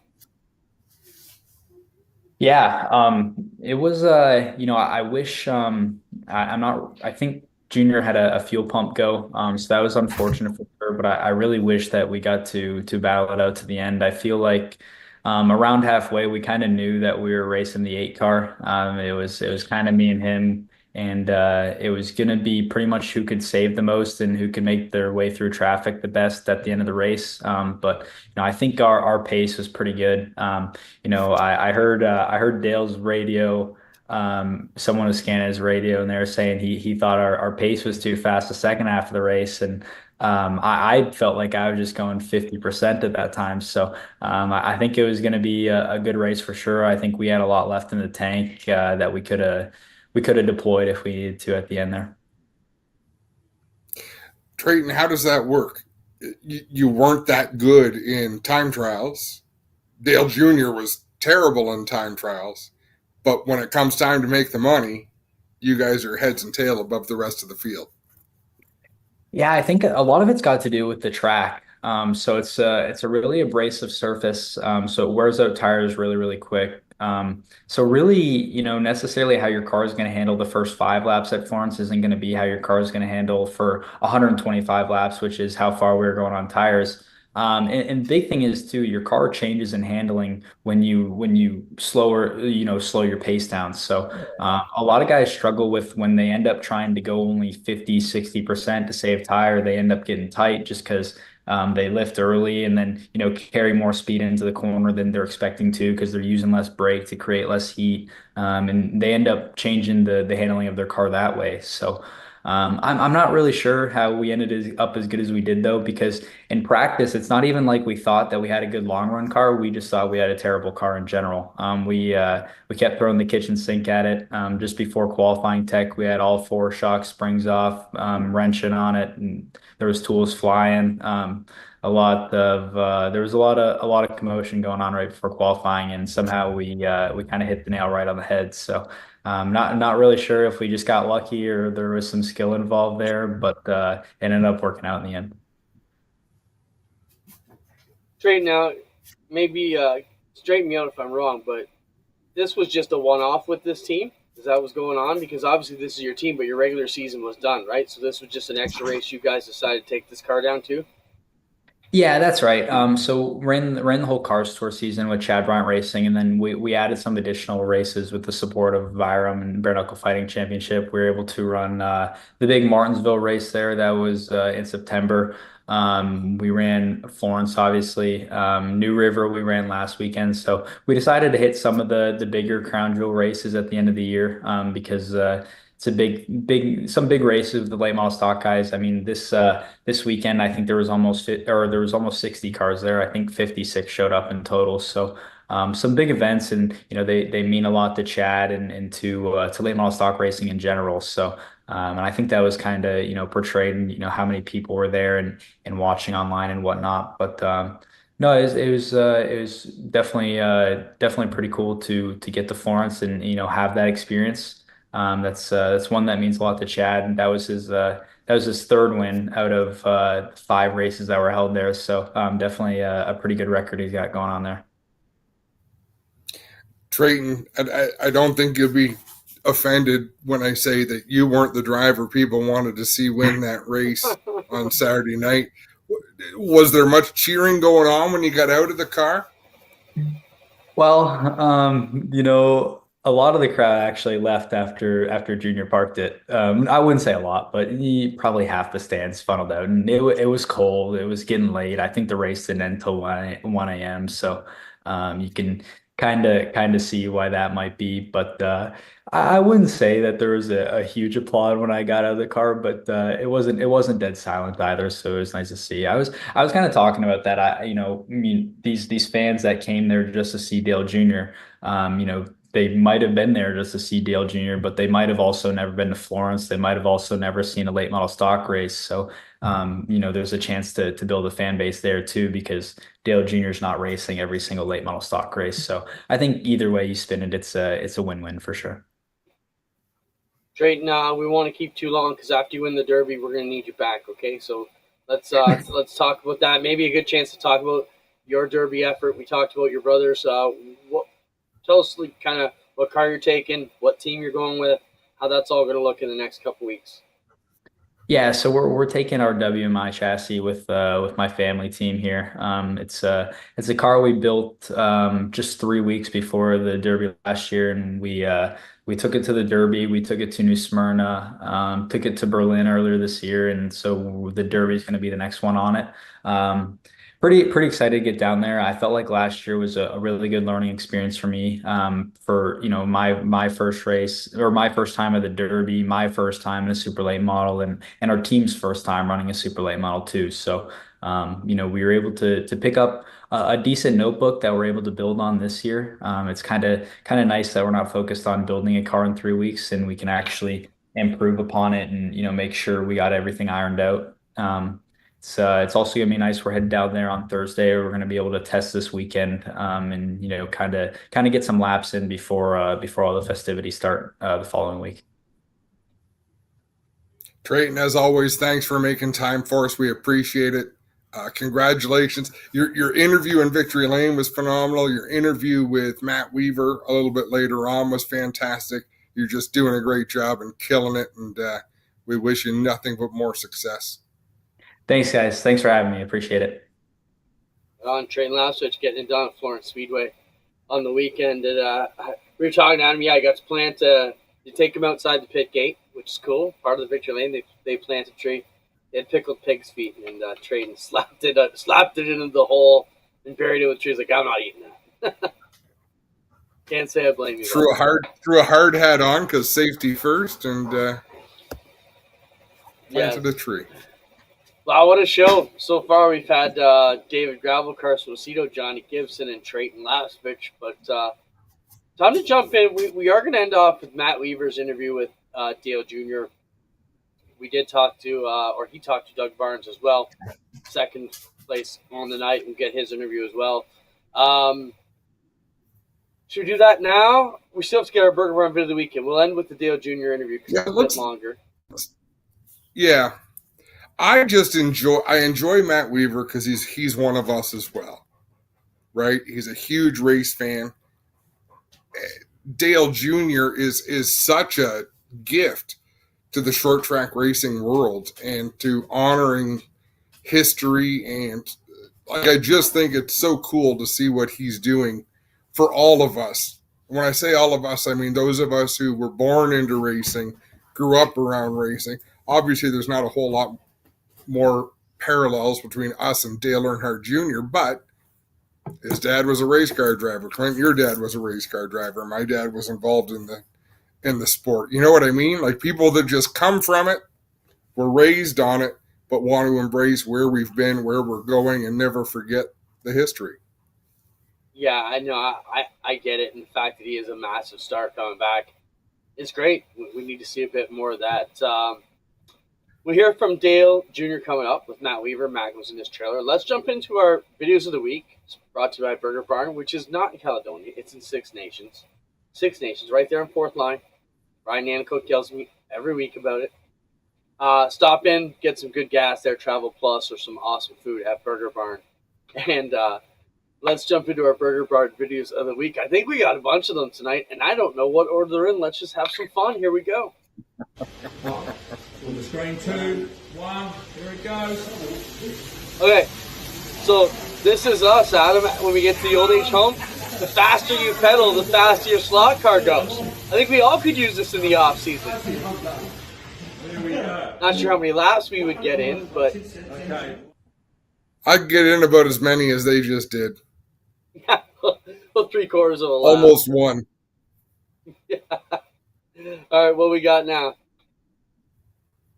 Yeah, it was. I wish. I think Junior had a fuel pump go, so that was unfortunate for sure. But I really wish that we got to battle it out to the end. I feel like around halfway we kind of knew that we were racing the 8 car. It was kind of me and him, and it was gonna be pretty much who could save the most and who could make their way through traffic the best at the end of the race. But I think our pace was pretty good. I heard Dale's radio. Someone was scanning his radio and they were saying he thought our pace was too fast the second half of the race, and I felt like I was just going 50% at that time. So I think it was going to be a good race for sure. I think we had a lot left in the tank that we could have deployed if we needed to at the end there. Treyten, how does that work? You weren't that good in time trials. Dale Jr. was terrible in time trials. But when it comes time to make the money, you guys are heads and tail above the rest of the field. Yeah, I think a lot of it's got to do with the track. So it's a really abrasive surface. So it wears out tires really, really quick. So really, necessarily how your car is going to handle the first 5 laps at Florence isn't going to be how your car is going to handle for 125 laps, which is how far we were going on tires. And the big thing is too, your car changes in handling when you slow your pace down. So a lot of guys struggle with when they end up trying to go only 50-60% to save tire. They end up getting tight just because they lift early and then carry more speed into the corner than they're expecting to because they're using less brake to create less heat, and they end up changing the handling of their car that way. So I'm not really sure how we ended up as good as we did though, because in practice, it's not even like we thought that we had a good long run car. We just thought we had a terrible car in general. We kept throwing the kitchen sink at it. Just before qualifying tech, we had all four shock springs off, wrenching on it, and there was tools flying. There was a lot of commotion going on right before qualifying, and somehow we kind of hit the nail right on the head. So not really sure if we just got lucky or there was some skill involved there, but it ended up working out in the end. Treyten, now, maybe straighten me out if I'm wrong, but this was just a one-off with this team? Is that what's going on? Because obviously this is your team, but your regular season was done, right? So this was just an extra race you guys decided to take this car down to? Yeah, that's right. So ran the whole Cars Tour season with Chad Bryant Racing, and then we added some additional races with the support of Vyram and Bare Knuckle Fighting Championship. We were able to run the big Martinsville race there. That was in September. We ran Florence, obviously. New River we ran last weekend. So we decided to hit some of the bigger crown jewel races at the end of the year because it's a some big races with the late model stock guys. I mean, this weekend, I think there was almost 60 cars there. I think 56 showed up in total. So some big events, and they mean a lot to Chad and to late model stock racing in general. So and I think that was kind of portrayed in how many people were there and watching online and whatnot. But no, it was definitely pretty cool to get to Florence and have that experience. That's one that means a lot to Chad, and that was his third win out of 5 races that were held there. So definitely a pretty good record he's got going on there. Treyten, I don't think you'll be offended when I say that you weren't the driver people wanted to see win that race on Saturday night. Was there much cheering going on when you got out of the car? Well, a lot of the crowd actually left after Junior parked it. I wouldn't say a lot, but probably half the stands funneled out, and it was cold. It was getting late. I think the race didn't end until 1 a.m. So you can kind of see why that might be. But I wouldn't say that there was a huge applaud when I got out of the car, but it wasn't dead silent either. So it was nice to see. I was kind of talking about that. I mean, these fans that came there just to see Dale Jr. They might have been there just to see Dale Jr., but they might have also never been to Florence. They might have also never seen a late model stock race. So, there's a chance to build a fan base there too, because Dale Jr. is not racing every single late model stock race. So I think either way you spin it, it's a win-win for sure. Treyten, we want to keep too long because after you win the Derby, we're going to need you back, okay? So let's talk about that. Maybe a good chance to talk about your Derby effort. We talked about your brothers. Tell us kind of what car you're taking, what team you're going with, how that's all going to look in the next couple weeks. Yeah, so we're taking our WMI chassis with my family team here. It's a car we built just 3 weeks before the Derby last year, and we took it to the Derby. We took it to New Smyrna, took it to Berlin earlier this year, and so the Derby is going to be the next one on it. Pretty excited to get down there. I felt like last year was a really good learning experience for me. For my first race, or my first time at the Derby, my first time in a super late model, and our team's first time running a super late model too. So we were able to pick up a decent notebook that we're able to build on this year. It's kind of nice that we're not focused on building a car in 3 weeks, and we can actually improve upon it and make sure we got everything ironed out. It's also gonna be nice. We're headed down there on Thursday. We're gonna be able to test this weekend, and kind of get some laps in before all the festivities start the following week. Treyten, as always, thanks for making time for us. We appreciate it. Congratulations. Your interview in Victory Lane was phenomenal. Your interview with Matt Weaver a little bit later on was fantastic. You're just doing a great job and killing it, and we wish you nothing but more success. Thanks, guys. Thanks for having me. Appreciate it. On Treyten Lapcevich getting it done at Florence Speedway on the weekend. And, we were talking to him. Yeah, I got to plan to take him outside the pit gate, which is cool. Part of the Victory Lane, they planted a tree. They had pickled pig's feet, and Treyten slapped it into the hole and buried it with trees. Like, I'm not eating that. Can't say I blame you. Threw a hard hat on because safety first, and planted a tree. Wow, what a show. So far we've had David Gravel, Carson Macedo, Johnny Gibson, and Treyten Lapcevich. But time to jump in. We are going to end off with Matt Weaver's interview with Dale Jr. We did talk to, or he talked to Doug Barnes as well. Second place on the night. We'll get his interview as well. Should we do that now? We still have to get our Burger Barn Bit of the Weekend. We'll end with the Dale Jr. interview because it's a bit longer. Yeah. I enjoy Matt Weaver because he's one of us as well, right? He's a huge race fan. Dale Jr. is such a gift to the short track racing world and to honoring history, and I just think it's so cool to see what he's doing for all of us. When I say all of us, I mean those of us who were born into racing, grew up around racing. Obviously, there's not a whole lot more parallels between us and Dale Earnhardt Jr., but his dad was a race car driver. Clint, your dad was a race car driver. My dad was involved in the sport. You know what I mean? Like people that just come from it, were raised on it, but want to embrace where we've been, where we're going, and never forget the history. Yeah, I know. I get it. And the fact that he is a massive star coming back is great. We need to see a bit more of that. We'll hear from Dale Jr. coming up with Matt Weaver. Matt was in his trailer. Let's jump into our videos of the week. It's brought to you by Burger Barn, which is not in Caledonia. It's in Six Nations. Six Nations, right there on Fourth Line. Ryan Nanicoke yells at me every week about it. Stop in, get some good gas there, Travel Plus, or some awesome food at Burger Barn. And let's jump into our Burger Barn videos of the week. I think we got a bunch of them tonight, and I don't know what order they're in. Let's just have some fun. Here we go. On the screen, 2, 1, here it goes. Okay, so this is us, Adam, when we get to the old age home. The faster you pedal, the faster your slot car goes. I think we all could use this in the off season. Here we go. Not sure how many laps we would get in, but Okay. I'd get in about as many as they just did. yeah, well, 3/4 of a lap. Almost one. All right, what we got now?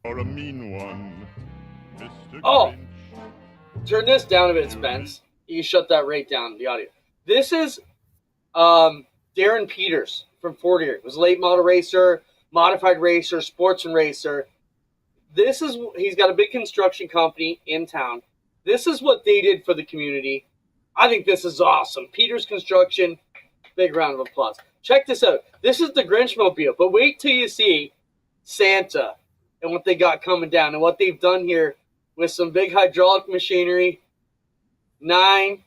Or a mean one, Mr. Oh. Grinch. Turn this down a bit, Spence. You can shut that right down, the audio. This is Darren Peters from Ford Erie. Was a late model racer, modified racer, sportsman racer. He's got a big construction company in town. This is what they did for the community. I think this is awesome. Peters Construction, big round of applause. Check this out. This is the Grinchmobile, but wait till you see Santa and what they got coming down and what they've done here with some big hydraulic machinery, 9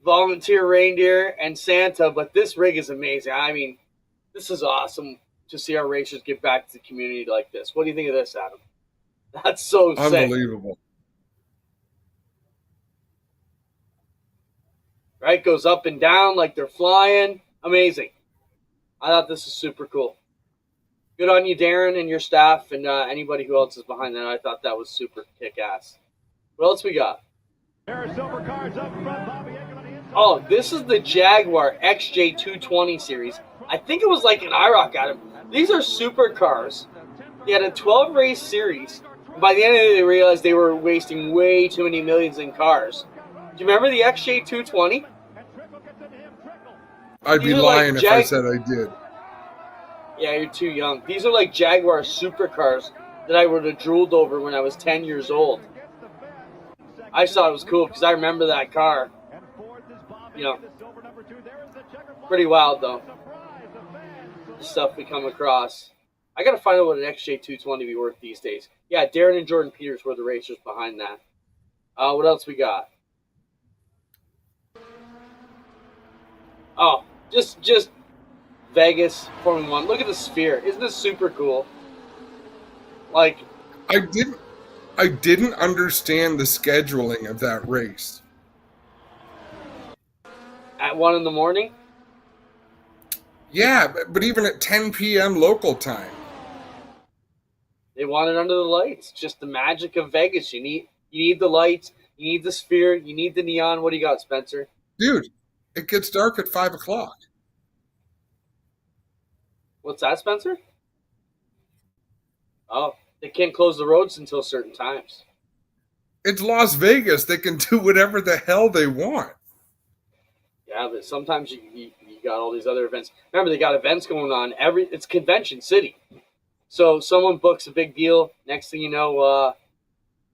volunteer reindeer, and Santa. But this rig is amazing. I mean, this is awesome to see our racers get back to the community like this. What do you think of this, Adam? That's so sick. Unbelievable. Right? Goes up and down like they're flying. Amazing. I thought this was super cool. Good on you, Darren, and your staff, and anybody who else is behind that. I thought that was super kick-ass. What else we got? Oh, this is the Jaguar XJ220 series. I think it was like an IROC, Adam. These are super cars. They had a 12-race series. By the end of it, they realized they were wasting way too many millions in cars. Do you remember the XJ220? I'd be lying if I said I did. Yeah, you're too young. These are like Jaguar supercars that I would have drooled over when I was 10 years old. I thought it was cool because I remember that car. You know, pretty wild though. The stuff we come across. I gotta find out what an XJ220 be worth these days. Yeah, Darren and Jordan Peters were the racers behind that. What else we got? Oh, just Vegas Formula 1. Look at the sphere. Isn't this super cool? Like, I didn't understand the scheduling of that race. At 1 in the morning? Yeah, but even at 10 p.m. local time. They want it under the lights. Just the magic of Vegas. You need the lights. You need the sphere. You need the neon. What do you got, Spencer? Dude, it gets dark at 5 o'clock. What's that, Spencer? Oh, They can't close the roads until certain times. It's Las Vegas. They can do whatever the hell they want. Yeah, but sometimes you got all these other events. Remember, they got events going on. It's Convention City. So someone books a big deal. Next thing you know,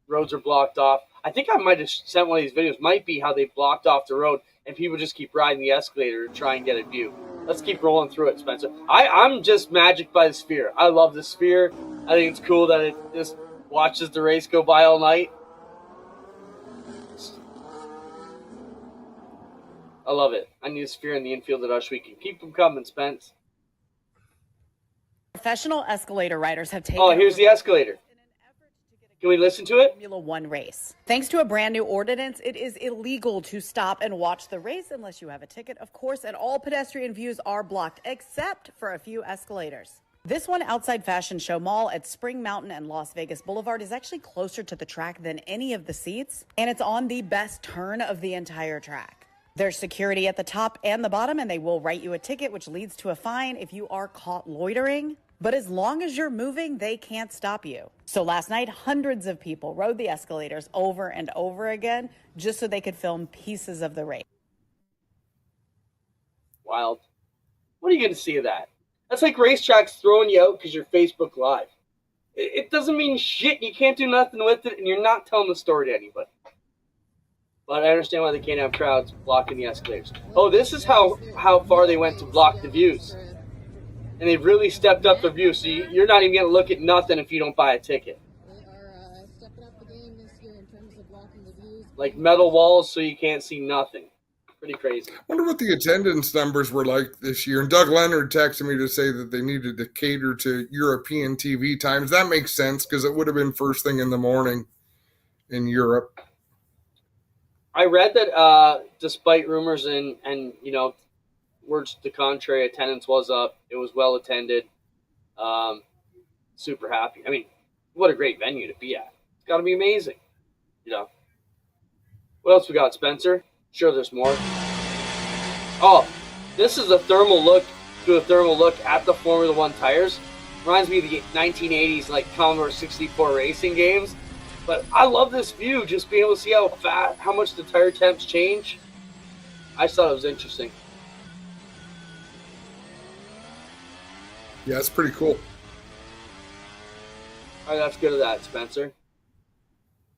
roads are blocked off. I think I might have sent one of these videos. Might be how they blocked off the road and people just keep riding the escalator to try and get a view. Let's keep rolling through it, Spencer. I'm just magic by the Sphere. I love the Sphere. I think it's cool that it just watches the race go by all night. I love it. I need a Sphere in the infield at Ush Weekend. Keep them coming, Spence. Professional escalator riders have taken. Oh, here's the escalator. Can we listen to it? Formula One race. Thanks to a brand new ordinance, it is illegal to stop and watch the race unless you have a ticket, of course, and all pedestrian views are blocked except for a few escalators. This one outside Fashion Show Mall at Spring Mountain and Las Vegas Boulevard is actually closer to the track than any of the seats, and it's on the best turn of the entire track. There's security at the top and the bottom, and they will write you a ticket, which leads to a fine if you are caught loitering. But as long as you're moving, they can't stop you. So last night, hundreds of people rode the escalators over and over again just so they could film pieces of the race. Wild. What are you going to see of that? That's like racetracks throwing you out because you're Facebook Live. It doesn't mean shit. You can't do nothing with it, and you're not telling the story to anybody. But I understand why they can't have crowds blocking the escalators. Oh, this is how far they went to block the views. And they've really stepped up the views. So you're not even going to look at nothing if you don't buy a ticket. They are stepping up the game this year in terms of blocking the views. Like metal walls so you can't see nothing. Pretty crazy. I wonder what the attendance numbers were like this year. And Doug Leonard texted me to say that they needed to cater to European TV times. That makes sense because it would have been first thing in the morning in Europe. I read that despite rumors and words to the contrary, attendance was up. It was well attended. Super happy. I mean, what a great venue to be at. It's got to be amazing. What else we got, Spencer? Sure, there's more. Oh, this is a thermal look at the Formula One tires. Reminds me of the 1980s, like Commodore 64 racing games. But I love this view, just being able to see how much the tire temps change. I just thought it was interesting. Yeah, it's pretty cool. All right, that's good of that, Spencer.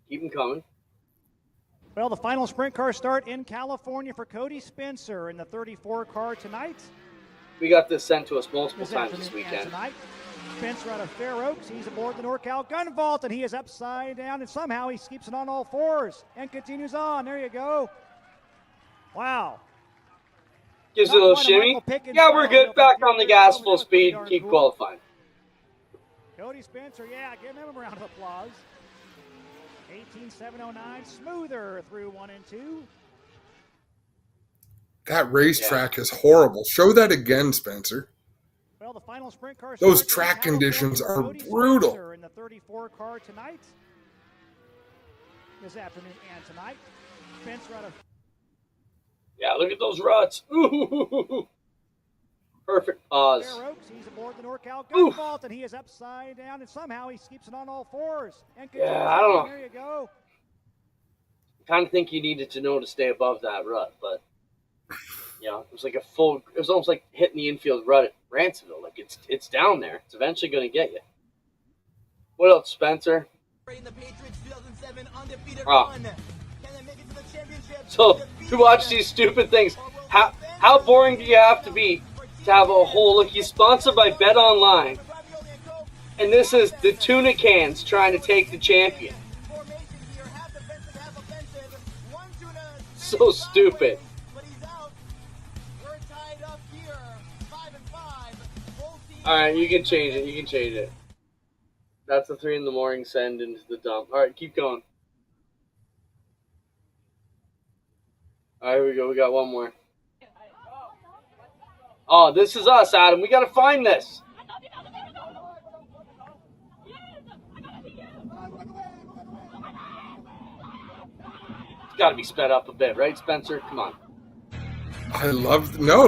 Keep them coming. Well, the final sprint car start in California for Cody Spencer in the 34 car tonight. We got this sent to us multiple times this weekend. Tonight, Spencer out of Fair Oaks. He's aboard the NorCal Gun Vault, and he is upside down, and somehow he keeps it on all fours and continues on. There you go. Wow. Gives it a little shimmy. Yeah, we're good. Back on the gas, full speed. Keep qualifying. Cody Spencer, yeah, give him a round of applause. 18.709, smoother through 1 and 2. That racetrack is horrible. Show that again, Spencer. Well, the final sprint car. Those track conditions are brutal. In the 34 car tonight, this afternoon and tonight, Spencer out of. Yeah, look at those ruts. Ooh. Perfect pause. Fair Oaks, he's aboard the NorCal Gun Vault, and he is upside down, and somehow he keeps it on all fours. And yeah, I don't know. There you go. I kind of think you needed to know to stay above that rut, but it was like it was almost like hitting the infield rut at Ransomville. Like it's down there. It's eventually going to get you. What else, Spencer? So to watch these stupid things, how boring do you have to be to have a whole look? He's sponsored by Bet Online, and this is the tuna cans trying to take the champion. So stupid. All right, you can change it. That's the 3 a.m. send into the dump. All right, keep going. All right, here we go. We got one more. Oh, this is us, Adam. We got to find this. It's got to be sped up a bit, right, Spencer? Come on.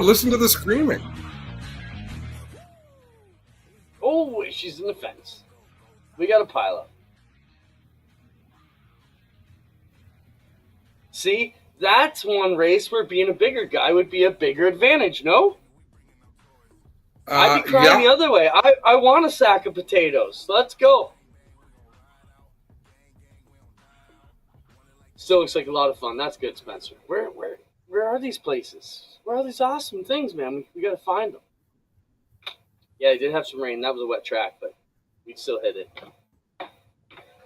Listen to the screaming. Oh, she's in the fence. We got a pileup. See, that's one race where being a bigger guy would be a bigger advantage, no? I'd be crying the other way. I want a sack of potatoes. Let's go. Still looks like a lot of fun. That's good, Spencer. Where are these places? Where are these awesome things, man? We got to find them. Yeah, it did have some rain. That was a wet track, but we still hit it.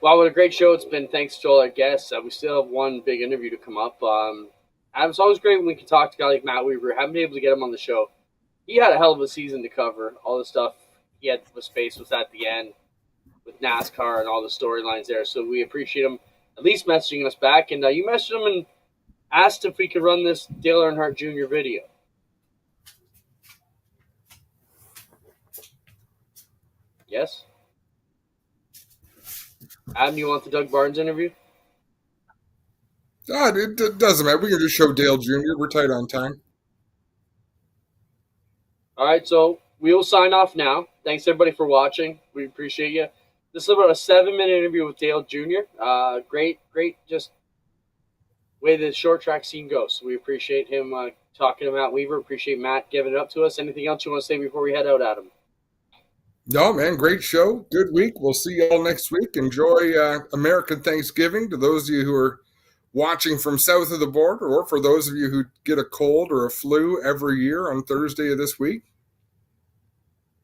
Wow, what a great show it's been. Thanks to all our guests. We still have one big interview to come up. It's always great when we can talk to a guy like Matt Weaver. Haven't been able to get him on the show. He had a hell of a season to cover. All the stuff he had to face was at the end with NASCAR and all the storylines there. So we appreciate him at least messaging us back. And you messaged him and asked if we could run this Dale Earnhardt Jr. video. Yes? Adam, you want the Doug Barnes interview? It doesn't matter. We can just show Dale Jr. We're tight on time. All right, so we will sign off now. Thanks, everybody, for watching. We appreciate you. This is about a 7-minute interview with Dale Jr. Great, just way the short track scene goes. We appreciate him talking to Matt Weaver. Appreciate Matt giving it up to us. Anything else you want to say before we head out, Adam? No, man, great show. Good week. We'll see you all next week. Enjoy American Thanksgiving to those of you who are watching from south of the border, or for those of you who get a cold or a flu every year on Thursday of this week.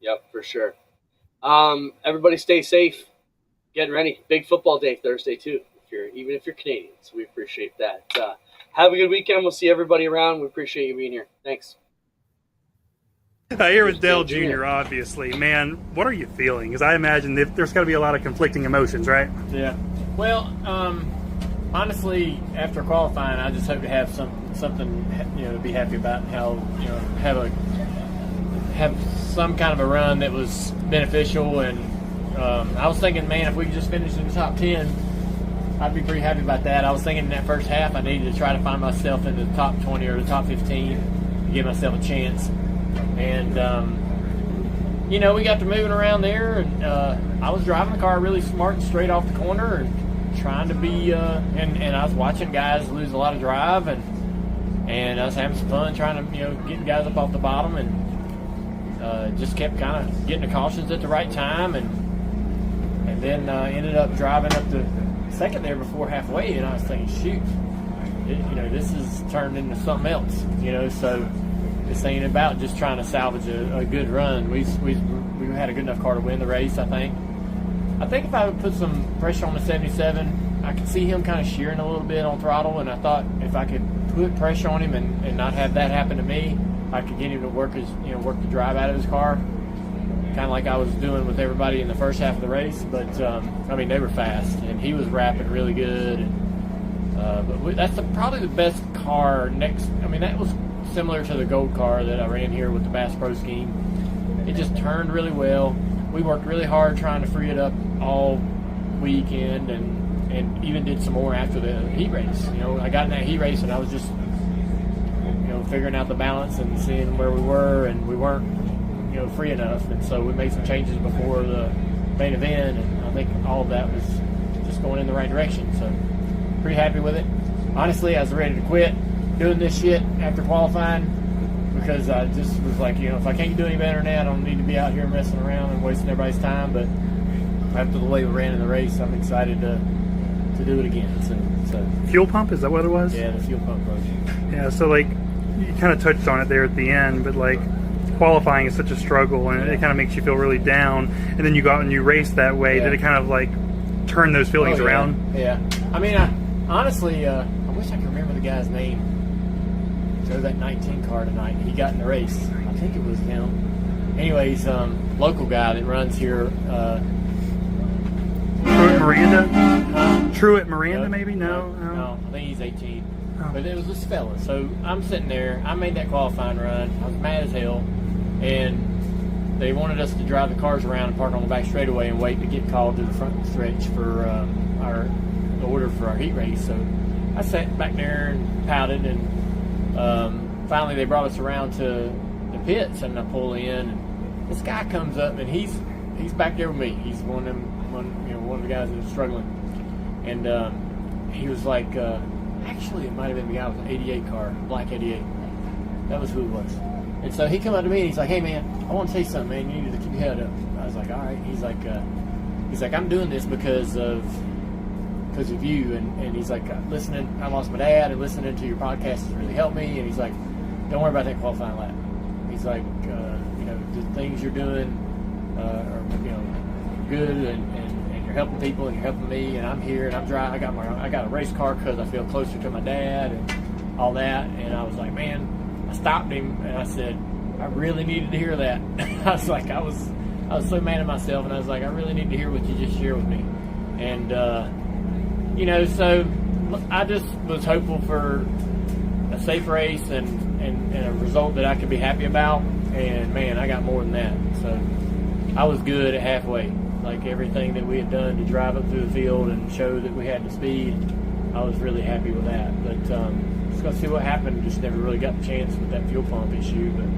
Yep, for sure. Everybody stay safe. Getting ready. Big football day Thursday, too, even if you're Canadian. So we appreciate that. Have a good weekend. We'll see everybody around. We appreciate you being here. Thanks. Here with Dale Jr., obviously. Man, what are you feeling? Because I imagine there's got to be a lot of conflicting emotions, right? Yeah. Well, honestly, after qualifying, I just hope to have something to be happy about, and how have some kind of a run that was beneficial. And I was thinking, man, if we could just finish in the top 10, I'd be pretty happy about that. I was thinking in that first half I needed to try to find myself in the top 20 or the top 15 to give myself a chance. And, we got to moving around there, and I was driving the car really smart and straight off the corner and trying to be, and I was watching guys lose a lot of drive, and I was having some fun trying to, getting guys up off the bottom, and just kept kind of getting the cautions at the right time, and then ended up driving up the second there before halfway, and I was thinking, shoot, this has turned into something else, so this ain't about just trying to salvage a good run. We had a good enough car to win the race, I think. I think if I would put some pressure on the 77, I could see him kind of shearing a little bit on throttle, and I thought if I could put pressure on him and not have that happen to me, I could get him to work the drive out of his car, kind of like I was doing with everybody in the first half of the race. But they were fast, and he was wrapping really good. And, but that's probably the best car next. That was similar to the gold car that I ran here with the Bass Pro scheme. It just turned really well. We worked really hard trying to free it up all weekend, and even did some more after the heat race. I got in that heat race and I was just figuring out the balance and seeing where we were, and we weren't free enough, and so we made some changes before the main event, and I think all of that was just going in the right direction. So pretty happy with it. Honestly, I was ready to quit doing this shit after qualifying, because I just was like, if I can't do any better than that, I don't need to be out here messing around and wasting everybody's time. But after the way we ran in the race, I'm excited to do it again. So fuel pump, is that what it was? Yeah, the fuel pump was. Yeah, so you kind of touched on it there at the end, but qualifying is such a struggle, and it kind of makes you feel really down, and then you go out and you race that way. Did it kind of turn those feelings around? Yeah. Honestly, I wish I could remember the guy's name. Drove that 19 car tonight. He got in the race. I think it was him. Anyways, local guy that runs here. Truett Miranda? Truett Miranda, maybe? No. I think he's 18. Oh. But it was this fella. So I'm sitting there. I made that qualifying run. I was mad as hell. And they wanted us to drive the cars around and park on the back straightaway and wait to get called to the front stretch for the order for our heat race. So I sat back there and pouted, and finally they brought us around to the pits, and I pull in, and this guy comes up, and he's back there with me. He's one of them one of the guys that was struggling, and he was like, actually, it might have been the guy with the 88 car, black 88. That was who it was. And so he come up to me and he's like, "Hey man, I want to tell you something, man. You need to keep your head up." I was like, "All right." He's like, "I'm doing this because of you." And he's like, "Listening, I lost my dad, and listening to your podcast has really helped me." And he's like, "Don't worry about that qualifying lap." He's like, "The things you're doing are good, and you're helping people, and you're helping me, and I'm here, and I'm driving. I got a race car because I feel closer to my dad and all that." And I was like, man. I stopped him and I said, I really needed to hear that. I was like, I was so mad at myself, and I was like, I really need to hear what you just shared with me. And so I just was hopeful for a safe race and a result that I could be happy about. And man, I got more than that. So I was good at halfway. Like everything that we had done to drive up through the field and show that we had the speed, I was really happy with that. But just gonna see what happened. Just never really got the chance with that fuel pump issue, but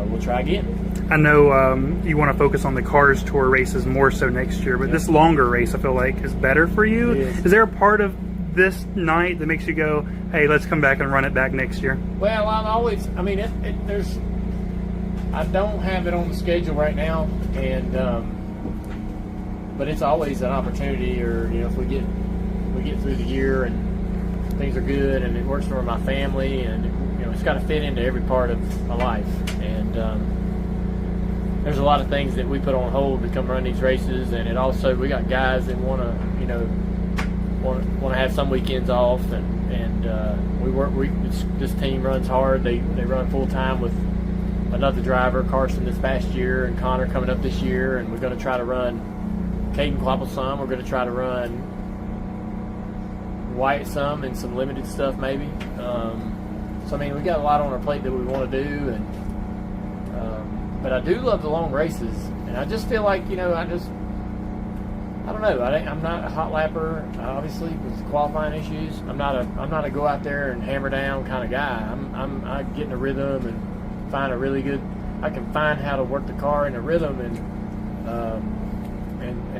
we'll try again. I know you want to focus on the Cars Tour races more so next year, but this longer race I feel like is better for you. Is there a part of this night that makes you go, hey, let's come back and run it back next year? Well, I don't have it on the schedule right now, and but it's always an opportunity. Or if we get through the year and things are good and it works for my family, and it's got to fit into every part of my life. And there's a lot of things that we put on hold to come run these races, and it also, we got guys that want to have some weekends off, and this team runs hard. They run full time with another driver, Carson, this past year, and Connor coming up this year, and we're going to try to run Caden Quapple some. We're going to try to run Wyatt some and some limited stuff maybe. So we got a lot on our plate that we want to do, and but I do love the long races, and I just feel like I don't know. I'm not a hot lapper, obviously, with qualifying issues. I'm not a go out there and hammer down kind of guy. I get in a rhythm and find a really good. I can find how to work the car in a rhythm, and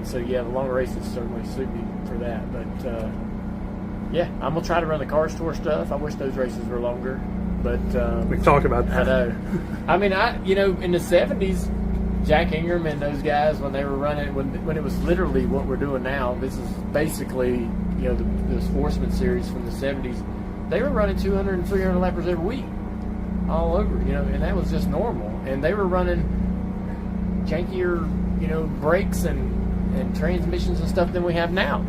so the longer races certainly suit me for that. But I'm gonna try to run the Cars Tour stuff. I wish those races were longer, but we've talked about that. I know. In the '70s, Jack Ingram and those guys, when they were running, when it was literally what we're doing now, this is basically the Sportsman series from the '70s. They were running 200 and 300 lappers every week, all over, and that was just normal. And they were running jankier, brakes and transmissions and stuff than we have now,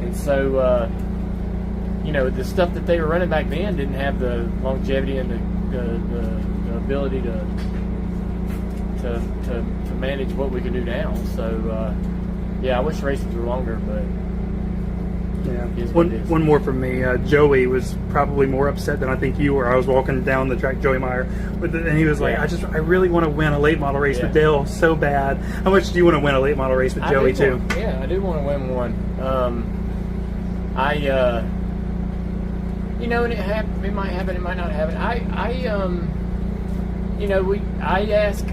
And so, the stuff that they were running back then didn't have the longevity and the ability to manage what we can do now. So, I wish races were longer, but one more from me. Joey was probably more upset than I think you were. I was walking down the track, Joey Meyer, and he was like, I really want to win a late model race with Dale so bad. How much do you want to win a late model race with Joey too? I do want to win one. And it might happen, it might not happen. I ask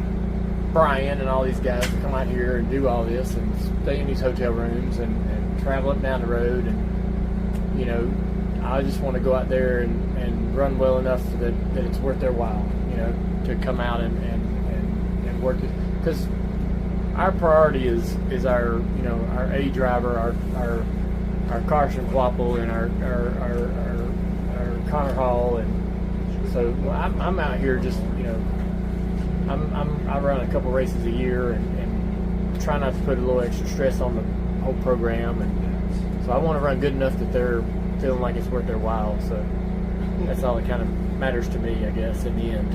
Brian and all these guys to come out here and do all this and stay in these hotel rooms and travel up and down the road, and I just want to go out there and run well enough that it's worth their while, to come out and work it, because our priority is our our A driver, our Carson Quapple, and our Connor Hall, and so I'm out here just I run a couple races a year and try not to put a little extra stress on the whole program, and so I want to run good enough that they're feeling like it's worth their while. So that's all that kind of matters to me, I guess, in the end.